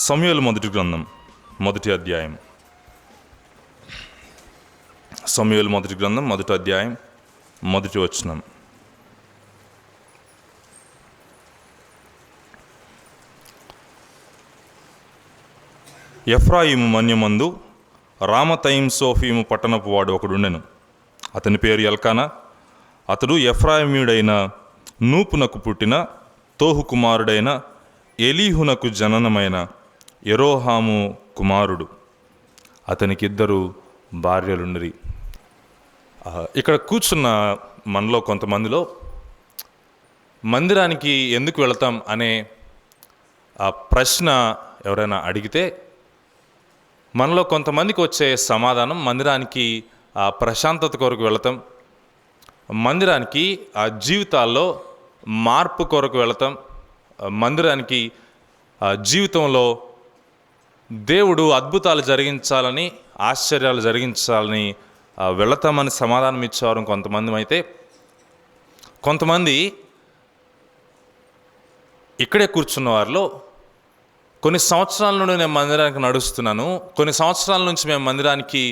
సమూయేలు మొదటి గ్రంథం మొదటి అధ్యాయం. సమూయేలు మొదటి గ్రంథం మొదటి అధ్యాయం మొదటి వచనం. ఎఫ్రాయిము మన్యమందు రామతయిం సోఫీము పట్టణపు వాడు ఒకడుండెను. అతని పేరు ఎల్కానా. అతడు ఎఫ్రాయిమీయుడైన నూపునకు పుట్టిన తోహు కుమారుడైన ఎలీహునకు జననమైన యెరోహాము కుమారుడు. అతనికి 2 భార్యలుండిరి. ఇక్కడ కూర్చున్న మనలో కొంతమందిలో మందిరానికి ఎందుకు వెళతాం అనే ప్రశ్న ఎవరైనా అడిగితే మనలో కొంతమందికి వచ్చే సమాధానం మందిరానికి ప్రశాంతత కొరకు వెళతాం, మందిరానికి జీవితాల్లో మార్పు కొరకు వెళతాం, మందిరానికి జీవితంలో దేవుడు అద్భుతాలు జరిగించాలని, ఆశ్చర్యాలు జరిగించాలని వెళతామని సమాధానం ఇచ్చేవారు కొంతమంది. అయితే కొంతమంది ఇక్కడే కూర్చున్న వారిలో కొన్ని సంవత్సరాల నుండి నేను మందిరానికి నడుస్తున్నాను, కొన్ని సంవత్సరాల నుంచి మేము మందిరానికి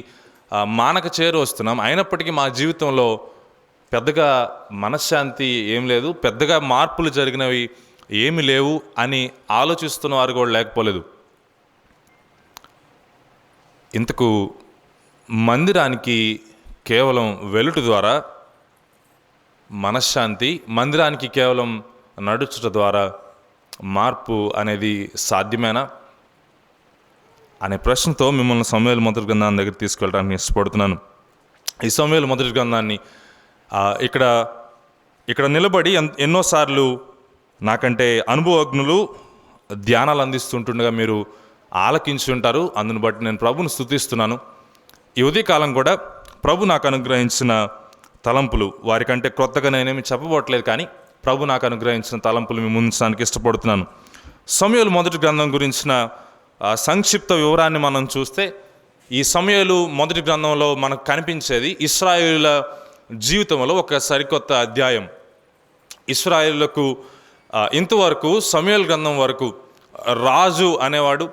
మానక చేరు వస్తున్నాం, అయినప్పటికీ మా జీవితంలో పెద్దగా మనశ్శాంతి ఏం లేదు, పెద్దగా మార్పులు జరిగినవి ఏమి లేవు అని ఆలోచిస్తున్న వారు కూడా లేకపోలేదు. ఇంతకు మందిరానికి కేవలం వెలుట ద్వారా మనశ్శాంతి, మందిరానికి కేవలం నడుచుట ద్వారా మార్పు అనేది సాధ్యమేనా అనే ప్రశ్నతో మిమ్మల్ని సమూయేలు మొదటి గ్రంథాన్ని దగ్గర తీసుకెళ్ళడానికి ఇష్టపడుతున్నాను. ఈ సమూయేలు మొదటి గ్రంథాన్ని ఇక్కడ నిలబడి ఎన్నోసార్లు నాకంటే అనుభవజ్ఞులు ధ్యానాలు అందిస్తుంటుండగా మీరు ఆలకించి ఉంటారు. అందును బట్టి నేను ప్రభుని స్తుతిస్తున్నాను. ఈ ఉదయకాలం కూడా ప్రభు నాకు అనుగ్రహించిన తలంపులు, వారికంటే క్రొత్తగా నేనేమి చెప్పబోట్లేదు, కానీ ప్రభు నాకు అనుగ్రహించిన తలంపులు మీ ముందుంచడానికి ఇష్టపడుతున్నాను. సమూయేలు మొదటి గ్రంథం గురించిన సంక్షిప్త వివరాన్ని మనం చూస్తే, ఈ సమూయేలు మొదటి గ్రంథంలో మనకు కనిపించేది ఇశ్రాయేలుల జీవితంలో ఒక సరికొత్త అధ్యాయం. ఇశ్రాయేలులకు ఇంతవరకు సమూయేలు గ్రంథం వరకు రాజు అనేవాడు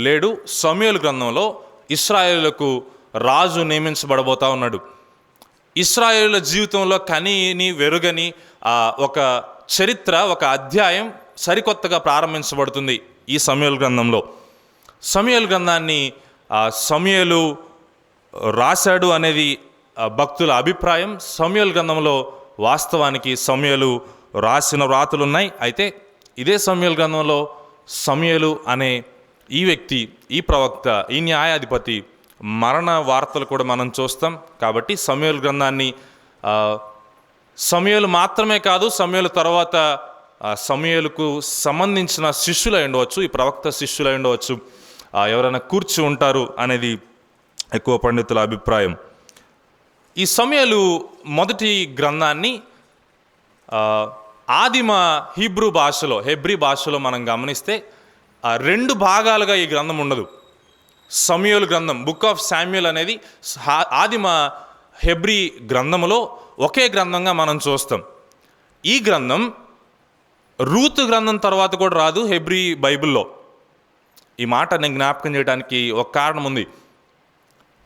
లేడు. సమూయేలు గ్రంథంలో ఇశ్రాయేలులకు రాజు నియమించబడబోతా ఉన్నాడు. ఇశ్రాయేలుల జీవితంలో కనీని వెరుగని ఒక చరిత్ర, ఒక అధ్యాయం సరికొత్తగా ప్రారంభించబడుతుంది ఈ సమూయేలు గ్రంథంలో. సమూయేలు గ్రంథాన్ని సమూయేలు రాశాడు అనేది భక్తుల అభిప్రాయం. సమూయేలు గ్రంథంలో వాస్తవానికి సమూయేలు రాసిన వ్రాతలు ఉన్నాయి. అయితే ఇదే సమూయేలు గ్రంథంలో సమూయేలు అనే ఈ వ్యక్తి, ఈ ప్రవక్త, ఈ న్యాయాధిపతి మరణ వార్తలు కూడా మనం చూస్తాం. కాబట్టి సమూయేలు గ్రంథాన్ని సమూయేలు మాత్రమే కాదు, సమూయేలు తర్వాత సమూయేలుకు సంబంధించిన శిష్యులై ఉండవచ్చు, ఈ ప్రవక్త శిష్యులై ఉండవచ్చు, ఎవరైనా కూర్చి ఉంటారు అనేది ఎక్కువ పండితుల అభిప్రాయం. ఈ సమూయేలు మొదటి గ్రంథాన్ని ఆదిమ హెబ్రీ భాషలో మనం గమనిస్తే 2 భాగాలుగా ఈ గ్రంథం ఉండదు. సమూయేలు గ్రంథం, బుక్ ఆఫ్ శామ్యూయల్ అనేది ఆదిమ హెబ్రీ గ్రంథములో ఒకే గ్రంథంగా మనం చూస్తాం. ఈ గ్రంథం రూతు గ్రంథం తర్వాత కూడా రాదు హెబ్రీ బైబిల్లో. ఈ మాట నేను జ్ఞాపకం చేయడానికి ఒక కారణం ఉంది.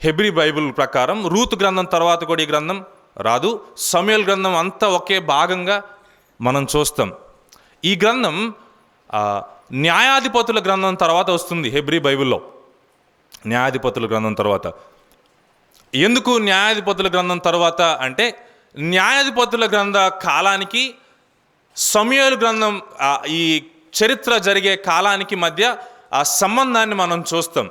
హెబ్రీ బైబిల్ ప్రకారం రూతు గ్రంథం తర్వాత కూడా ఈ గ్రంథం రాదు. సమూయేలు గ్రంథం అంతా ఒకే భాగంగా మనం చూస్తాం. ఈ గ్రంథం న్యాయాధిపతుల గ్రంథం తర్వాత వస్తుంది హెబ్రీ బైబిల్లో. న్యాయాధిపతుల గ్రంథం తర్వాత. ఎందుకు న్యాయాధిపతుల గ్రంథం తర్వాత అంటే, న్యాయాధిపతుల గ్రంథ కాలానికి సమూయేలు గ్రంథం ఈ చరిత్ర జరిగే కాలానికి మధ్య ఆ సంబంధాన్ని మనం చూస్తాం.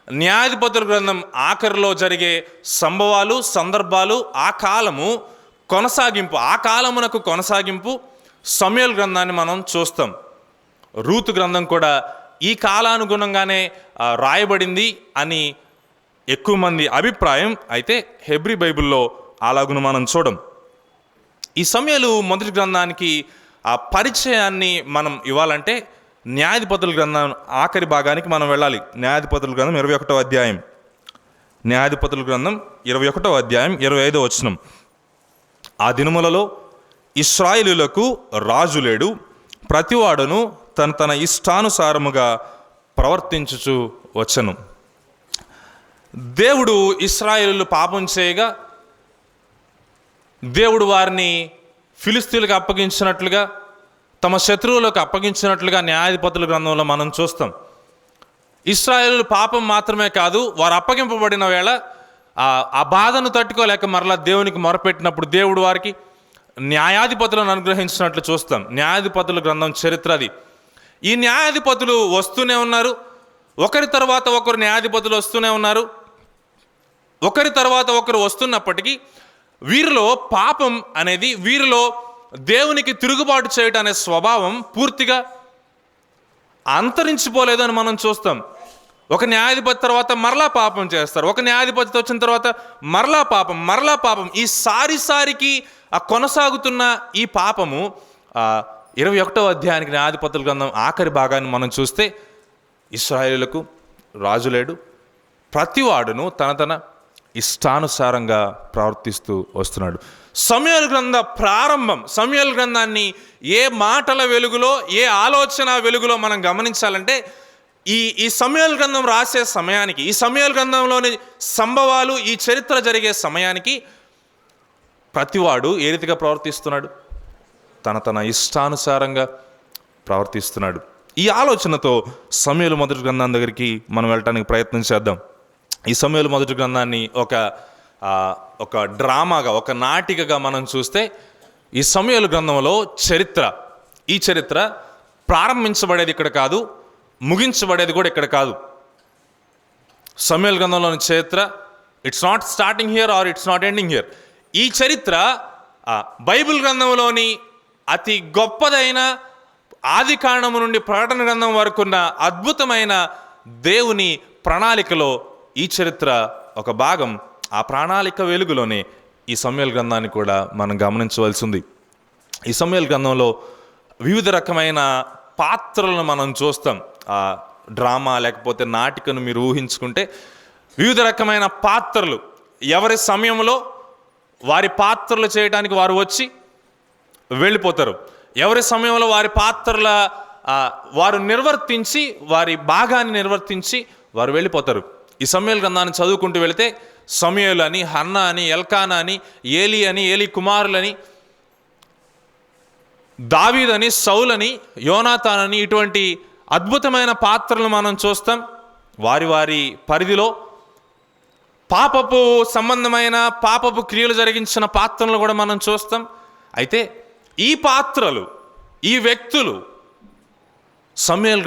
న్యాయాధిపతుల గ్రంథం ఆఖరిలో జరిగే సంభవాలు, సందర్భాలు, ఆ కాలము కొనసాగింపు, ఆ కాలమునకు కొనసాగింపు సమూయేలు గ్రంథాన్ని మనం చూస్తాం. రూతు గ్రంథం కూడా ఈ కాలానుగుణంగానే రాయబడింది అని ఎక్కువ మంది అభిప్రాయం. అయితే హెబ్రీ బైబిల్లో అలాగును మనం చూడం. ఈ సమూయేలు మొదటి గ్రంథానికి ఆ పరిచయాన్ని మనం ఇవ్వాలంటే న్యాయాధిపతుల గ్రంథం ఆఖరి భాగానికి మనం వెళ్ళాలి. న్యాయాధిపతుల గ్రంథం 21వ అధ్యాయం. న్యాయాధిపతుల గ్రంథం 21వ అధ్యాయం 25వ వచనం. ఆ దినములలో ఇశ్రాయేలులకు రాజు లేడు, ప్రతివాడును తన ఇష్టానుసారముగా ప్రవర్తించుచు వచ్చెను. దేవుడు ఇశ్రాయేలు పాపం చేయగా దేవుడు వారిని ఫిలిస్తీన్లకు అప్పగించినట్లుగా, తమ శత్రువులకు అప్పగించినట్లుగా న్యాయాధిపతుల గ్రంథంలో మనం చూస్తాం. ఇశ్రాయేలు పాపం మాత్రమే కాదు, వారు అప్పగింపబడిన వేళ ఆ బాధను తట్టుకోలేక మరలా దేవునికి మొరపెట్టినప్పుడు దేవుడు వారికి న్యాయాధిపతులను అనుగ్రహించినట్లు చూస్తాం. న్యాయాధిపతుల గ్రంథం చరిత్ర అది. ఈ న్యాయాధిపతులు వస్తూనే ఉన్నారు, ఒకరి తర్వాత ఒకరు న్యాయాధిపతులు వస్తూనే ఉన్నారు. ఒకరి తర్వాత ఒకరు వస్తున్నప్పటికీ వీరిలో పాపం అనేది, వీరిలో దేవునికి తిరుగుబాటు చేయటం అనే స్వభావం పూర్తిగా అంతరించిపోలేదని మనం చూస్తాం. ఒక న్యాయాధిపతి తర్వాత మరలా పాపం చేస్తారు, ఒక న్యాయాధిపతి వచ్చిన తర్వాత మరలా పాపం, ఈ సారికి కొనసాగుతున్న ఈ పాపము 21వ అధ్యాయానికి న్యాయాధిపతుల గ్రంథం ఆఖరి భాగాన్ని మనం చూస్తే, ఇశ్రాయేలులకు రాజు లేడు, ప్రతివాడును తన ఇష్టానుసారంగా ప్రవర్తిస్తూ వస్తున్నాడు. సమూయేలు గ్రంథ ప్రారంభం, సమూయేలు గ్రంథాన్ని ఏ మాటల వెలుగులో, ఏ ఆలోచన వెలుగులో మనం గమనించాలంటే, ఈ సమూయేలు గ్రంథం రాసే సమయానికి, ఈ సమూయేలు గ్రంథంలోని సంభవాలు, ఈ చరిత్ర జరిగే సమయానికి ప్రతివాడు ఏ రీతిగా ప్రవర్తిస్తున్నాడు? తన ఇష్టానుసారంగా ప్రవర్తిస్తున్నాడు. ఈ ఆలోచనతో సమూయేలు మొదటి గ్రంథం దగ్గరికి మనం వెళ్ళటానికి ప్రయత్నం చేద్దాం. ఈ సమూయేలు మొదటి గ్రంథాన్ని ఒక డ్రామాగా, ఒక నాటికగా మనం చూస్తే, ఈ సమూయేలు గ్రంథంలో ఈ చరిత్ర ప్రారంభించబడేది ఇక్కడ కాదు, ముగించబడేది కూడా ఇక్కడ కాదు. సమూయేలు గ్రంథంలోని చరిత్ర it's not starting here or it's not ending here. ఈ చరిత్ర బైబిల్ గ్రంథంలోని అతి గొప్పదైన ఆది కాండము నుండి ప్రకటన గ్రంథం వరకున్న అద్భుతమైన దేవుని ప్రణాళికలో ఈ చరిత్ర ఒక భాగం. ఆ ప్రణాళిక వెలుగులోనే ఈ సమూయేలు గ్రంథాన్ని కూడా మనం గమనించవలసి ఉంది. ఈ సమూయేలు గ్రంథంలో వివిధ రకమైన పాత్రలను మనం చూస్తాం. ఆ డ్రామా లేకపోతే నాటికను మీరు ఊహించుకుంటే, వివిధ రకమైన పాత్రలు, ఎవరి సమయంలో వారి పాత్రలు చేయడానికి వారు వచ్చి వెళ్ళిపోతారు, ఎవరి సమయంలో వారి పాత్రల వారు నిర్వర్తించి, వారి భాగాన్ని నిర్వర్తించి వారు వెళ్ళిపోతారు. ఈ సమూయేలు గ్రంథాన్ని చదువుకుంటూ వెళితే సమూయేలు అని, హన్నా అని, ఎల్కానా అని, ఏలీ కుమారులని, దావీదని, సౌలని, యోనాతానని, ఇటువంటి అద్భుతమైన పాత్రలు మనం చూస్తాం. వారి పరిధిలో పాపపు సంబంధమైన పాపపు క్రియలు జరిగించిన పాత్రలు కూడా మనం చూస్తాం. అయితే ఈ పాత్రలు, ఈ వ్యక్తులు సమూయేలు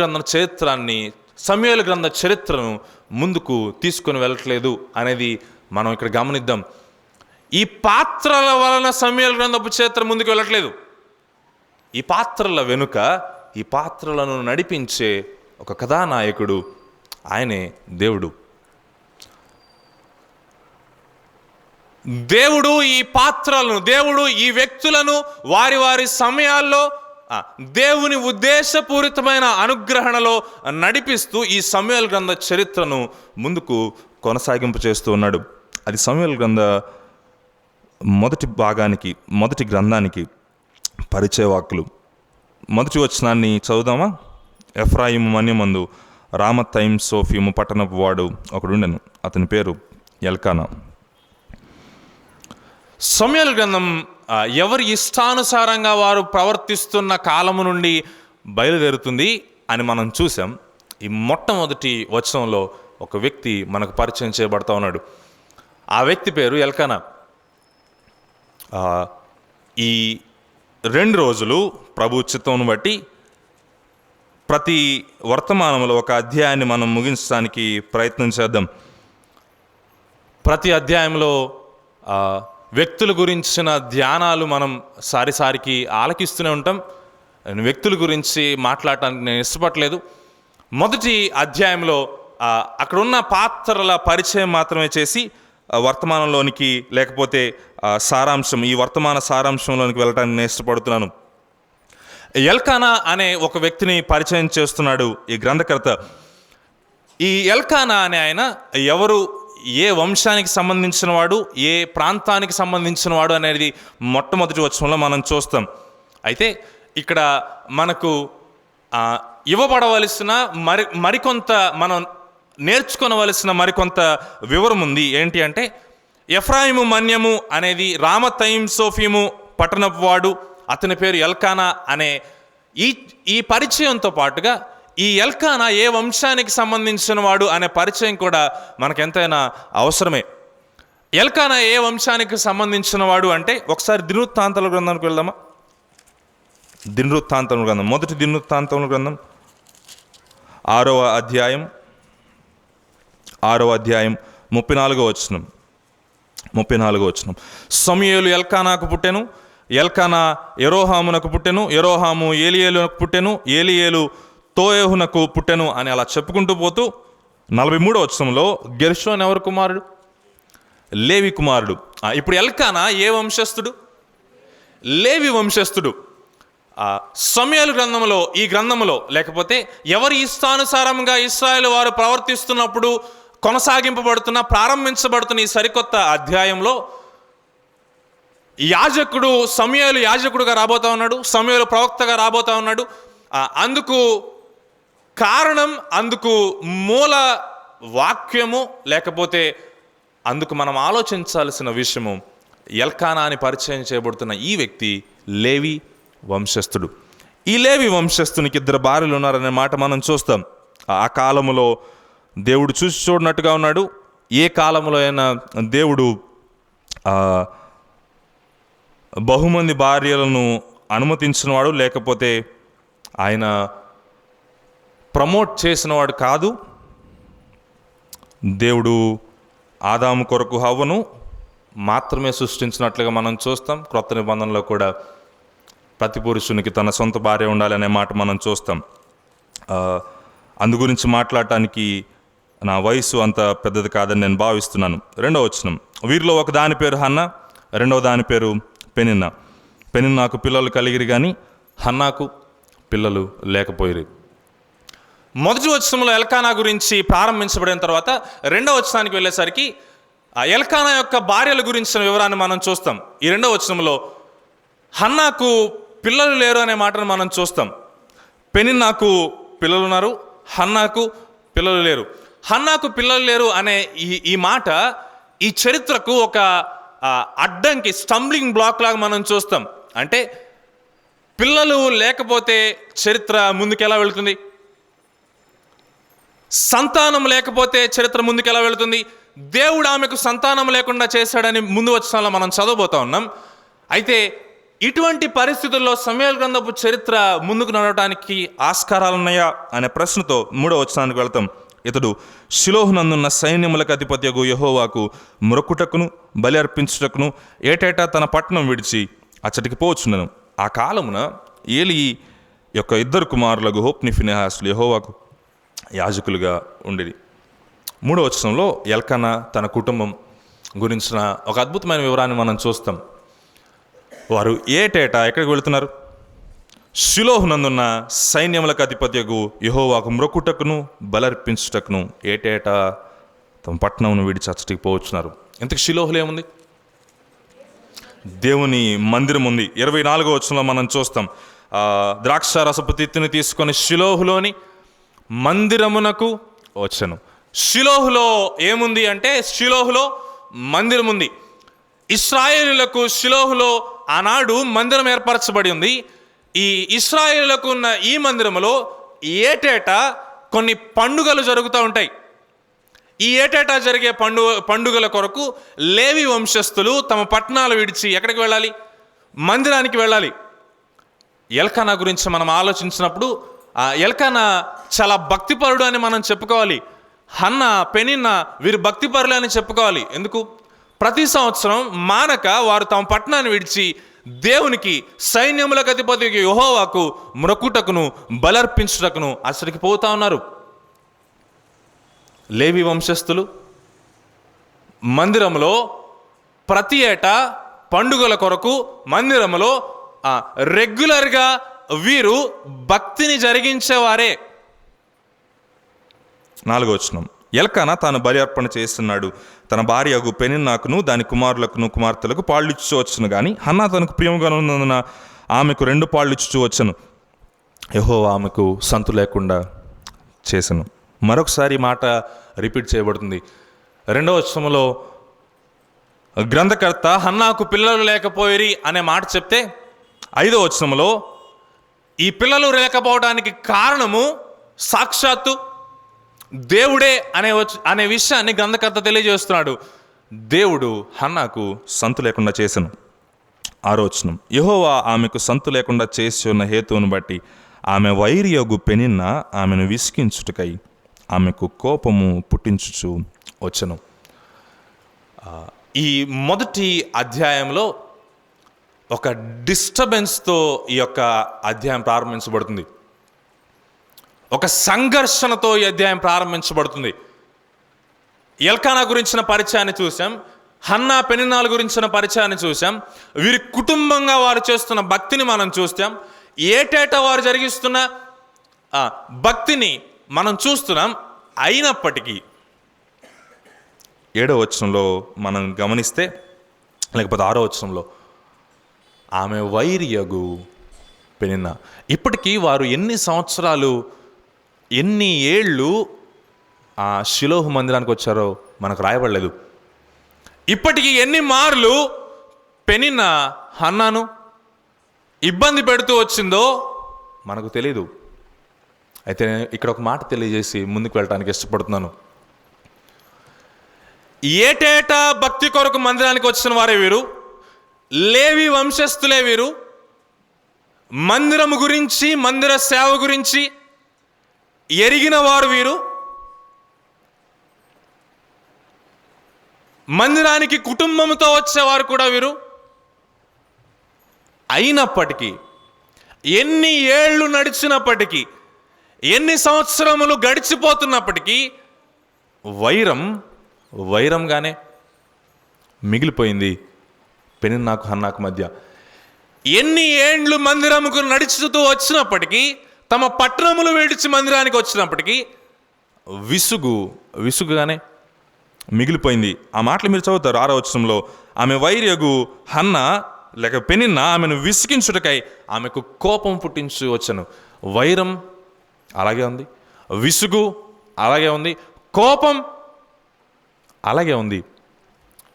గ్రంథ చరిత్రను ముందుకు తీసుకొని వెళ్ళట్లేదు అనేది మనం ఇక్కడ గమనిద్దాం. ఈ పాత్రల వలన సమూయేలు గ్రంథపు చరిత్ర ముందుకు వెళ్ళట్లేదు. ఈ పాత్రల వెనుక, ఈ పాత్రలను నడిపించే ఒక కథానాయకుడు, ఆయనే దేవుడు. దేవుడు ఈ పాత్రలను, దేవుడు ఈ వ్యక్తులను వారి సమయాల్లో దేవుని ఉద్దేశపూరితమైన అనుగ్రహణలో నడిపిస్తూ ఈ సమూయేలు గ్రంథ చరిత్రను ముందుకు కొనసాగింపు చేస్తూ ఉన్నాడు. అది సమూయేలు గ్రంథ మొదటి గ్రంథానికి పరిచయ వాక్కులు. మొదటి వచనాన్ని చదువుదామా? ఎఫ్రాయిము మన్యమందు రామతైం సోఫీము పట్టణపు వాడు ఒకడుండెను, అతని పేరు ఎల్కానా. సమూయేలు గ్రంథం ఎవరి ఇష్టానుసారంగా వారు ప్రవర్తిస్తున్న కాలము నుండి బయలుదేరుతుంది అని మనం చూసాం. ఈ మొట్టమొదటి వచనంలో ఒక వ్యక్తి మనకు పరిచయం చేయబడతా ఉన్నాడు. ఆ వ్యక్తి పేరు ఎల్కానా. ఈ 2 రోజులు ప్రభు చిత్తమును బట్టి ప్రతి వర్తమానంలో ఒక అధ్యాయాన్ని మనం ముగించడానికి ప్రయత్నం చేద్దాం. ప్రతి అధ్యాయంలో వ్యక్తుల గురించిన ధ్యానాలు మనం సారికి ఆలకిస్తూనే ఉంటాం. వ్యక్తుల గురించి మాట్లాడటానికి నేను ఇష్టపడలేదు. మొదటి అధ్యాయంలో అక్కడున్న పాత్రల పరిచయం మాత్రమే చేసి వర్తమానంలోనికి, లేకపోతే ఈ వర్తమాన సారాంశంలోనికి వెళ్ళడానికి నేను ఇష్టపడుతున్నాను. ఎల్కానా అనే ఒక వ్యక్తిని పరిచయం చేస్తున్నాడు ఈ గ్రంథకర్త. ఈ ఎల్కానా అనే ఆయన ఎవరు, ఏ వంశానికి సంబంధించిన వాడు, ఏ ప్రాంతానికి సంబంధించిన వాడు అనేది మొట్టమొదటి వచనంలో మనం చూస్తాం. అయితే ఇక్కడ మనకు ఇవ్వబడవలసిన మరికొంత మనం నేర్చుకోవలసిన మరికొంత వివరం ఉంది. ఏంటి అంటే, ఎఫ్రాయిము మన్యము అనేది రామతైం సోఫీము పట్టణపు వాడు, అతని పేరు ఎల్కానా అనే ఈ పరిచయంతో పాటుగా ఈ ఎల్కానా ఏ వంశానికి సంబంధించిన వాడు అనే పరిచయం కూడా మనకెంతైనా అవసరమే. ఎల్కానా ఏ వంశానికి సంబంధించిన వాడు అంటే, ఒకసారి దినవృత్తాంతాల గ్రంథానికి వెళ్దామా? దినవృత్తాంతముల గ్రంథం, మొదటి దినవృత్తాంతముల గ్రంథం 6వ అధ్యాయం 34వ వచనం. సమూయేలు ఎల్కానాకు పుట్టెను, ఎల్కానా యెరోహామునకు పుట్టెను, యెరోహాము ఏలీయేలునకు పుట్టెను, ఏలీయేలు తోయేహునకు పుట్టెను అని అలా చెప్పుకుంటూ పోతూ 43వ వచనంలో గెర్షోను ఎవరు కుమారుడు? లేవి కుమారుడు. ఇప్పుడు ఎల్కానా ఏ వంశస్థుడు? లేవి వంశస్థుడు. సమూయేలు గ్రంథంలో, ఈ గ్రంథంలో లేకపోతే ఎవరి ఇష్టానుసారంగా ఇశ్రాయేలు వారు ప్రవర్తిస్తున్నప్పుడు ప్రారంభించబడుతున్న ఈ సరికొత్త అధ్యాయంలో యాజకుడు సమూయేలు యాజకుడుగా రాబోతా ఉన్నాడు, సమూయేలు ప్రవక్తగా రాబోతా ఉన్నాడు. అందుకు కారణం, అందుకు మూల వాక్యము, లేకపోతే అందుకు మనం ఆలోచించాల్సిన విషయము, ఎల్కానా అని పరిచయం చేయబడుతున్న ఈ వ్యక్తి లేవి వంశస్థుడు. ఈ లేవి వంశస్థునికి 2 భార్యలు ఉన్నారనే మాట మనం చూస్తాం. ఆ కాలములో దేవుడు చూసి చూడనట్టుగా ఉన్నాడు. ఏ కాలంలో అయినా దేవుడు బహుమంది భార్యలను అనుమతించినవాడు, లేకపోతే ఆయన ప్రమోట్ చేసినవాడు కాదు. దేవుడు ఆదాము కొరకు హవ్వను మాత్రమే సృష్టించినట్లుగా మనం చూస్తాం. క్రొత్త నిబంధనలో కూడా ప్రతి పురుషునికి తన సొంత భార్య ఉండాలనే మాట మనం చూస్తాం. అందు గురించి మాట్లాడటానికి నా వయసు అంత పెద్దది కాదని నేను భావిస్తున్నాను. 2వ వచనం, వీరిలో ఒక దాని పేరు హన్నా, రెండవ దాని పేరు పెనిన్నా. పెనిన్నాకు పిల్లలు కలిగిరి కానీ హన్నాకు పిల్లలు లేకపోయిరి. మొదటి వచనంలో ఎల్కానా గురించి ప్రారంభించబడిన తర్వాత 2వ వచనానికి వెళ్ళేసరికి ఎల్కానా యొక్క భార్యల గురించిన వివరాన్ని మనం చూస్తాం. ఈ 2వ వచనంలో హన్నాకు పిల్లలు లేరు అనే మాటను మనం చూస్తాం. పెనిన్నాకు పిల్లలు ఉన్నారు, హన్నాకు పిల్లలు లేరు. హన్నాకు పిల్లలు లేరు అనే ఈ మాట ఈ చరిత్రకు ఒక అడ్డంకి, స్టంబ్లింగ్ బ్లాక్ లాగా మనం చూస్తాం. అంటే పిల్లలు లేకపోతే చరిత్ర ముందుకెలా వెళుతుంది? సంతానం లేకపోతే చరిత్ర ముందుకెలా వెళుతుంది? దేవుడు ఆమెకు సంతానం లేకుండా చేశాడని ముందు వచనాల్లో మనం చదవబోతా ఉన్నాం. అయితే ఇటువంటి పరిస్థితుల్లో సమూయేలు గ్రంథపు చరిత్ర ముందుకు నడవడానికి ఆస్కారాలున్నాయా అనే ప్రశ్నతో 3వ వచనానికి వెళ్తాం. ఇతడు షిలోహునందున్న సైన్యములకు అధిపత్యగు యెహోవాకు మొరకుటకును బలి అర్పించుటకును ఏటేటా తన పట్టణం విడిచి అచ్చటికి పోవచ్చునను. ఆ కాలమున ఏలి యొక్క 2 కుమారులకు హోప్ని ఫినెహాసులు యెహోవాకు యాజకులుగా ఉండేది. 3వ వచనంలో ఎల్కానా తన కుటుంబం గురించిన ఒక అద్భుతమైన వివరాన్ని మనం చూస్తాం. వారు ఏటేటా ఎక్కడికి వెళుతున్నారు? షిలోహునందున్న సైన్యములకు అధిపత్యగు యెహోవాకు మొరకుటకును బలర్పించుటకును ఏటేటా తమ పట్టణమును విడిచి అచ్చటికి పోవచ్చున్నారు. ఇంతకు షిలోహులో ఏముంది? దేవుని మందిరం ఉంది. 24వ వచనంలో మనం చూస్తాం, ద్రాక్ష రసపు తిత్తిని తీసుకొని షిలోహులోని మందిరమునకు వచ్చెను. షిలోహులో ఏముంది అంటే, షిలోహులో మందిరం ఉంది. ఇశ్రాయేలులకు షిలోహులో ఆనాడు మందిరం ఏర్పరచబడి ఉంది. ఈ ఇశ్రాయేలులకు ఉన్న ఈ మందిరములో ఏటేటా కొన్ని పండుగలు జరుగుతూ ఉంటాయి. ఈ ఏటేటా జరిగే పండుగల కొరకు లేవి వంశస్థులు తమ పట్టణాలు విడిచి ఎక్కడికి వెళ్ళాలి? మందిరానికి వెళ్ళాలి. ఎల్కానా గురించి మనం ఆలోచించినప్పుడు ఎల్కానా చాలా భక్తిపరుడు అని మనం చెప్పుకోవాలి. హన్నా, పెనిన్నా వీరు భక్తిపరులు అని చెప్పుకోవాలి. ఎందుకు? ప్రతి సంవత్సరం మానక వారు తమ పట్టణాన్ని విడిచి దేవునికి, సైన్యములకు అధిపతికి యెహోవాకు మొరకుటకును బలర్పించుటకును అసలుకి పోతా ఉన్నారు. లేవి వంశస్థులు మందిరంలో ప్రతి ఏటా పండుగల కొరకు మందిరంలో రెగ్యులర్గా వీరు భక్తిని జరిగించేవారే. 4వ వచనం, ఎల్కానా తాను బలి అర్పణ చేస్తున్నాడు. తన భార్యకు పెనిన్నాకును దాని కుమారులకును కుమార్తెలకు పాళ్ళు ఇచ్చువచ్చును, కానీ హన్నా తనకు ప్రియముగా ఉన్నందున ఆమెకు 2 పాళ్ళు ఇచ్చువచ్చును. యెహోవా ఆమెకు సంతు లేకుండా చేసెను. మరొకసారి ఈ మాట రిపీట్ చేయబడుతుంది. 2వ వచనంలో గ్రంథకర్త హన్నాకు పిల్లలు లేకపోయిరి అనే మాట చెప్తే 5వ వచనంలో ఈ పిల్లలు లేకపోవడానికి కారణము సాక్షాత్తు దేవుడే అనే విషయాన్ని గ్రంథకర్త తెలియజేస్తున్నాడు. దేవుడు హన్నాకు సంతు లేకుండా చేసెను. 6వ వచనం, యెహోవా ఆమెకు సంతు లేకుండా చేసి ఉన్న హేతువును బట్టి ఆమె వైరియగు పెనిన్న ఆమెను విసికించుటకై ఆమెకు కోపము పుట్టించుచు వచ్చెను. ఈ మొదటి అధ్యాయంలో ఒక డిస్టర్బెన్స్తో ఈ యొక్క అధ్యాయం ప్రారంభించబడుతుంది. ఒక సంఘర్షణతో ఈ అధ్యాయం ప్రారంభించబడుతుంది. ఎల్కానా గురించిన పరిచయాన్ని చూసాం, హన్నా పెనిన్నాల గురించిన పరిచయాన్ని చూసాం, వీరి కుటుంబంగా వారు చేస్తున్న భక్తిని మనం చూస్తాం, ఏటేటా వారు జరిగిస్తున్న భక్తిని మనం చూస్తున్నాం. అయినప్పటికీ 7వ వచనంలో మనం గమనిస్తే, లేకపోతే 6వ వచనంలో ఆమె వైరియగు పెనిన్న, ఇప్పటికీ వారు ఎన్ని సంవత్సరాలు ఎన్ని ఏళ్ళు ఆ షిలోహు మందిరానికి వచ్చారో మనకు రాయబడలేదు. ఇప్పటికీ ఎన్ని మార్లు పెనిన్న హన్నాను ఇబ్బంది పెడుతూ వచ్చిందో మనకు తెలీదు. అయితే ఇక్కడ ఒక మాట తెలియజేసి ముందుకు వెళ్ళడానికి ఇష్టపడుతున్నాను. ఏటేటా భక్తి కొరకు మందిరానికి వచ్చిన వారే వీరు, లేవి వంశస్థులే వీరు. మందిరము గురించి, మందిర సేవ గురించి ఎరిగిన వారు వీరు. మందిరానికి కుటుంబంతో వచ్చేవారు కూడా వీరు. అయినప్పటికీ, ఎన్ని ఏళ్ళు నడిచినప్పటికీ, ఎన్ని సంవత్సరములు గడిచిపోతున్నప్పటికీ వైరంగానే మిగిలిపోయింది పెనిన్నాకు హన్నాకు మధ్య. ఎన్ని ఏండ్లు మందిరముకు నడుచుతూ వచ్చినప్పటికీ, తమ పట్టణములు విడిచి మందిరానికి వచ్చినప్పటికీ విసుగుగానే మిగిలిపోయింది. ఆ మాటలు మీరు చదువుతారు 6వ వచనంలో, ఆమె వైరియగు హన్న లేక పెనిన్న ఆమెను విసిగించుటకై ఆమెకు కోపం పుట్టించు వచ్చను. వైరం అలాగే ఉంది, విసుగు అలాగే ఉంది, కోపం అలాగే ఉంది.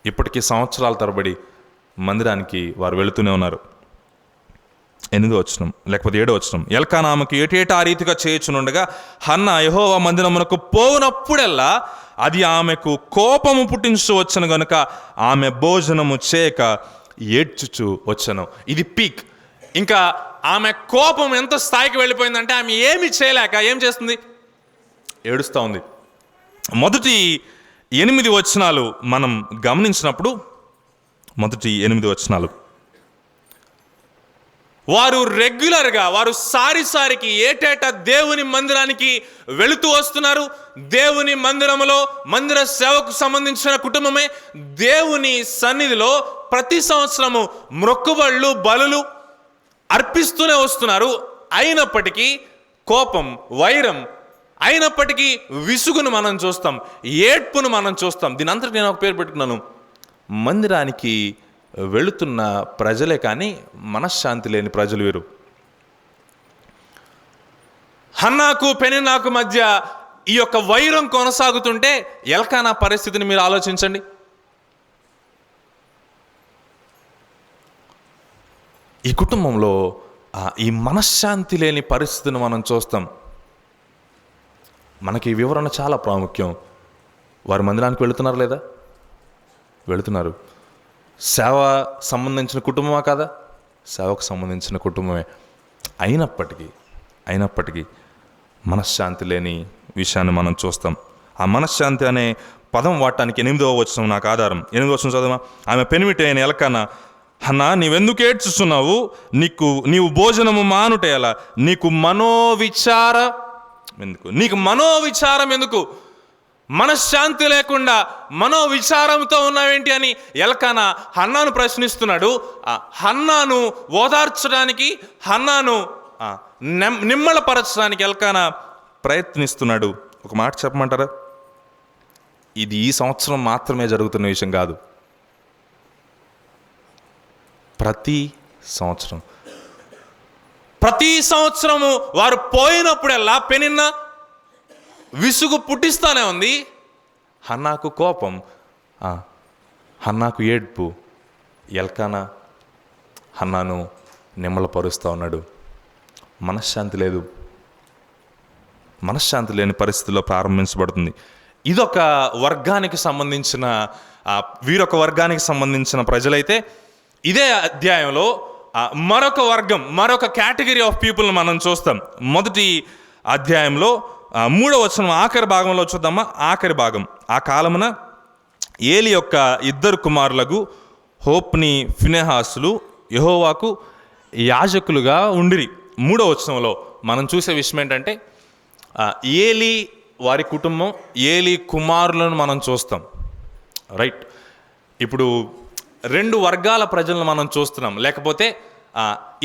ఇప్పటికీ సంవత్సరాల తరబడి మందిరానికి వారు వెళుతూనే ఉన్నారు. 8వ వచనం లేకపోతే 7వ వచనం, ఎల్కానా ఆమెకు ఏటేటా ఆ రీతిగా చేయుచునుండగా హన్నా యెహోవా మందిరమునకు పోవునప్పుడల్లా అది ఆమెకు కోపము పుట్టించు వచ్చను గనుక ఆమె భోజనము చేయక ఏడ్చుచు వచ్చను. ఇది పీక్. ఇంకా ఆమె కోపం ఎంత స్థాయికి వెళ్ళిపోయిందంటే ఆమె ఏమి చేయలేక ఏం చేస్తుంది? ఏడుస్తూ ఉంది. మొదటి 8 వచనాలు మనం గమనించినప్పుడు, మొదటి 8 వచనాలు, వారు రెగ్యులర్గా, వారు సారికి ఏటేటా దేవుని మందిరానికి వెళుతూ వస్తున్నారు. దేవుని మందిరములో మందిర సేవకు సంబంధించిన కుటుంబమే దేవుని సన్నిధిలో ప్రతి సంవత్సరము మొక్కుబళ్ళు, బలులు అర్పిస్తూనే వస్తున్నారు. అయినప్పటికీ కోపం, వైరం, అయినప్పటికీ విసుగును మనం చూస్తాం, ఏడ్పును మనం చూస్తాం. దీని అంతటి నేను ఒక పేరు పెట్టుకున్నాను, మందిరానికి వెళుతున్న ప్రజలే కానీ మనశ్శాంతి లేని ప్రజలు వీరు. హన్నాకు పెనిన్నాకు మధ్య ఈ యొక్క వైరం కొనసాగుతుంటే ఎల్కానా పరిస్థితిని మీరు ఆలోచించండి. ఈ కుటుంబంలో ఈ మనశ్శాంతి లేని పరిస్థితిని మనం చూస్తాం. మనకి ఈ వివరణ చాలా ప్రాముఖ్యం. వారు మందిరానికి వెళుతున్నారు లేదా? వెళుతున్నారు. సేవ సంబంధించిన కుటుంబమా కాదా? సేవకు సంబంధించిన కుటుంబమే. అయినప్పటికీ మనశ్శాంతి లేని విషయాన్ని మనం చూస్తాం. ఆ మనశ్శాంతి అనే పదం వాడటానికి 8వ వచనం నాకు ఆధారం. 8వ వచనం చదవమా. ఆమె పెనిమిటి అయిన ఎల్కానా, హన్నా నీవెందుకు ఏడ్చుచున్నావు? నీవు భోజనము మానుట ఎలా? నీకు మనోవిచారం ఎందుకు? మనశ్శాంతి లేకుండా మనోవిచారంతో ఉన్నావేంటి అని ఎల్కానా హన్నాను ప్రశ్నిస్తున్నాడు. హన్నాను ఓదార్చడానికి, హన్నాను నిమ్మళపరచడానికి ఎల్కానా ప్రయత్నిస్తున్నాడు. ఒక మాట చెప్పమంటారా? ఇది ఈ సంవత్సరం మాత్రమే జరుగుతున్న విషయం కాదు. ప్రతి ప్రతి సంవత్సరము వారు పోయినప్పుడల్లా పెనిన్న విసుగు పుట్టిస్తానే ఉంది. హన్నాకు కోపం, హన్నాకు ఏడ్పు, ఎల్కానా హన్నాను నిమ్మలపరుస్తూ ఉన్నాడు. మనశ్శాంతి లేదు, మనశ్శాంతి లేని పరిస్థితిలో ప్రారంభించబడుతుంది. ఇదొక వర్గానికి సంబంధించిన వీరొక వర్గానికి సంబంధించిన ప్రజలైతే, ఇదే అధ్యాయంలో మరొక వర్గం, మరొక కేటగిరీ ఆఫ్ పీపుల్ని మనం చూస్తాం. మొదటి అధ్యాయంలో 3వ వచనం ఆఖరి భాగంలో చూద్దామా. ఆఖరి భాగం, ఆ కాలమున ఏలి యొక్క 2 కుమారులకు హోప్ని ఫినెహాసులు యెహోవాకు యాజకులుగా ఉండిరి. 3వ వచనంలో మనం చూసే విషయం ఏంటంటే, ఏలి వారి కుటుంబం, ఏలి కుమారులను మనం చూస్తాం. రైట్, ఇప్పుడు 2 వర్గాల ప్రజలను మనం చూస్తున్నాం, లేకపోతే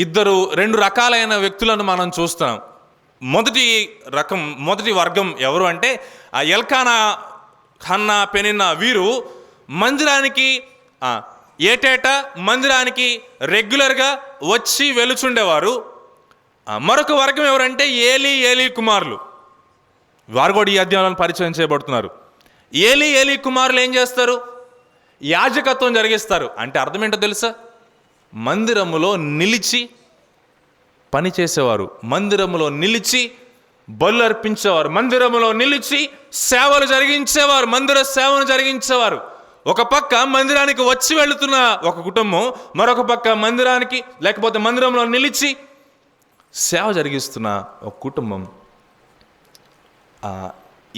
2 రకాలైన వ్యక్తులను మనం చూస్తున్నాం. మొదటి వర్గం ఎవరు అంటే ఎల్కానా, హన్నా, పెనిన్నా వీరు మందిరానికి ఏటేటా మందిరానికి రెగ్యులర్గా వచ్చి వెలుచుండేవారు. మరొక వర్గం ఎవరంటే ఏలి కుమారులు. వారు కూడా ఈ అధ్యాయంలో పరిచయం చేయబడుతున్నారు. ఏలి కుమారులు ఏం చేస్తారు? యాజకత్వం జరిగిస్తారు. అంటే అర్థం ఏంటో తెలుసా? మందిరములో నిలిచి పని చేసేవారు, మందిరములో నిలిచి బలు అర్పించేవారు, మందిరములో నిలిచి సేవలు జరిగించేవారు, మందిర సేవను జరిగించేవారు. ఒక పక్క మందిరానికి వచ్చి వెళుతున్న ఒక కుటుంబం, మరొక పక్క మందిరానికి లేకపోతే మందిరంలో నిలిచి సేవ జరిగిస్తున్న ఒక కుటుంబం.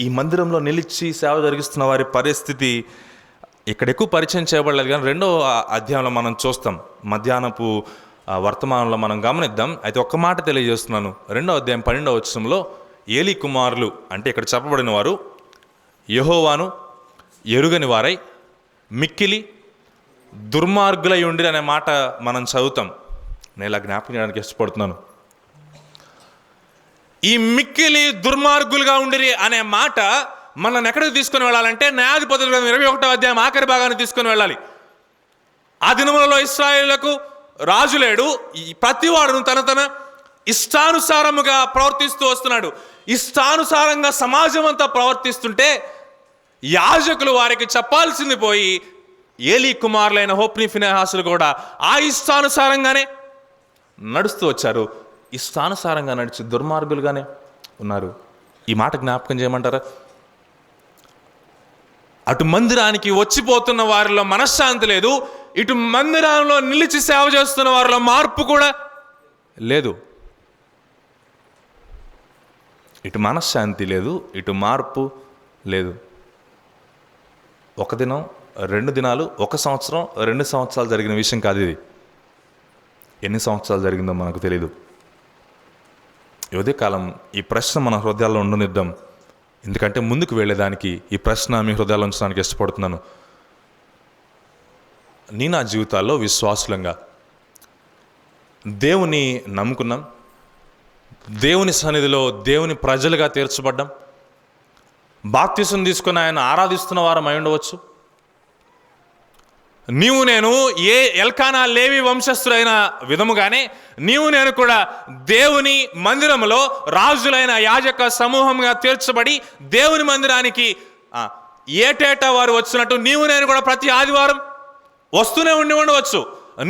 ఈ మందిరంలో నిలిచి సేవ జరిగిస్తున్న వారి పరిస్థితి ఇక్కడ ఎక్కువ పరిచయం చేయబడలేదు, కానీ 2వ అధ్యాయంలో మనం చూస్తాం. మధ్యాహ్నపు వర్తమానంలో మనం గమనిద్దాం. అయితే ఒక్క మాట తెలియజేస్తున్నాను. 2వ అధ్యాయం 12వ వచనంలో ఏలి కుమారులు అంటే ఇక్కడ చెప్పబడిన వారు యెహోవాను ఎరుగని వారై మిక్కిలి దుర్మార్గులై ఉండి అనే మాట మనం చదువుతాం. నేను ఇలా జ్ఞాపకం చేయడానికి ఇష్టపడుతున్నాను. ఈ మిక్కిలి దుర్మార్గులుగా ఉండిరి అనే మాట మనల్ని ఎక్కడికి తీసుకొని వెళ్ళాలంటే న్యాయాధిపతుల గ్రంథం 21వ అధ్యాయం ఆఖరి భాగాన్ని తీసుకొని వెళ్ళాలి. ఆ దినములలో ఇశ్రాయేలులకు రాజు లేడు. ఈ ప్రతివాడును తన ఇష్టానుసారముగా ప్రవర్తిస్తూ వస్తున్నాడు. ఇష్టానుసారంగా సమాజం అంతా ప్రవర్తిస్తుంటే యాజకులు వారికి చెప్పాల్సింది పోయి ఏలి కుమారులైన హోప్ని ఫినెహాసులు కూడా ఆ ఇష్టానుసారంగానే నడుస్తూ వచ్చారు. ఇష్టానుసారంగా నడిచి దుర్మార్గులుగానే ఉన్నారు. ఈ మాట జ్ఞాపకం చేయమంటారా? అటు మందిరానికి వచ్చిపోతున్న వారిలో మనశ్శాంతి లేదు, ఇటు మందిరంలో నిలిచి సేవ చేస్తున్న వారిలో మార్పు కూడా లేదు. ఇటు మనశ్శాంతి లేదు, ఇటు మార్పు లేదు. ఒక దినం, 2 దినాలు, 1 సంవత్సరం, 2 సంవత్సరాలు జరిగిన విషయం కాదు ఇది. ఎన్ని సంవత్సరాలు జరిగిందో మనకు తెలియదు. ఇదే కాలం ఈ ప్రశ్న మన హృదయాల్లో ఉండనిద్దాం. ఎందుకంటే ముందుకు వెళ్ళేదానికి ఈ ప్రశ్న మీ హృదయాల్లో ఉంచడానికి ఇష్టపడుతున్నాను. నా జీవితాల్లో విశ్వాసులంగా దేవుని నమ్ముకున్నాం, దేవుని సన్నిధిలో దేవుని ప్రజలుగా తీర్చబడ్డాం, బాప్తిసం తీసుకుని ఆయన ఆరాధిస్తున్న వారం అయి ఉండవచ్చు. నీవు నేను ఏ ఎల్కానా లేవి వంశస్థులైన విధముగానే నీవు నేను కూడా దేవుని మందిరంలో రాజులైన యాజక సమూహంగా తీర్చబడి దేవుని మందిరానికి ఏటేటా వారు వచ్చినట్టు నీవు నేను కూడా ప్రతి ఆదివారం వస్తూనే ఉండవచ్చు.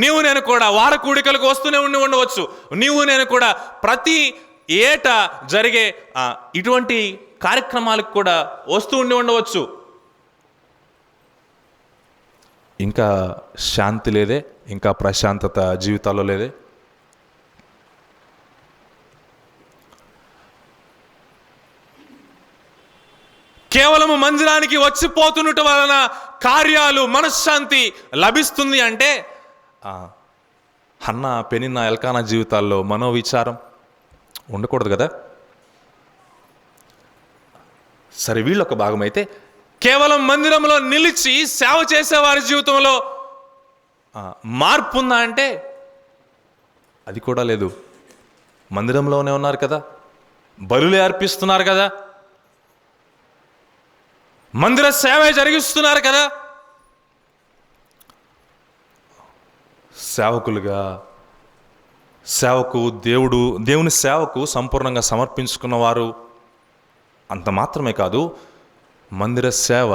నీవు నేను కూడా వార కూడికలకు వస్తూనే ఉండవచ్చు. నీవు నేను కూడా ప్రతి ఏటా జరిగే ఇటువంటి కార్యక్రమాలకు కూడా వస్తూ ఉండవచ్చు. ఇంకా శాంతి లేదే, ఇంకా ప్రశాంతత జీవితాల్లో లేదే. కేవలము మందిరానికి వచ్చిపోతున్నట వలన కార్యాలు, మనశ్శాంతి లభిస్తుంది అంటే హన్నా, పెనిన్నా, ఎల్కానా జీవితాల్లో మనోవిచారం ఉండకూడదు కదా. సరే, వీళ్ళొక భాగం అయితే కేవలం మందిరంలో నిలిచి సేవ చేసేవారి జీవితంలో మార్పు ఉందా అంటే అది కూడా లేదు. మందిరంలోనే ఉన్నారు కదా, బలులే అర్పిస్తున్నారు కదా, మందిర సేవ జరిగిస్తున్నారు కదా, సేవకులుగా దేవుని సేవకు సంపూర్ణంగా సమర్పించుకున్నవారు అంత మాత్రమే కాదు, మందిర సేవ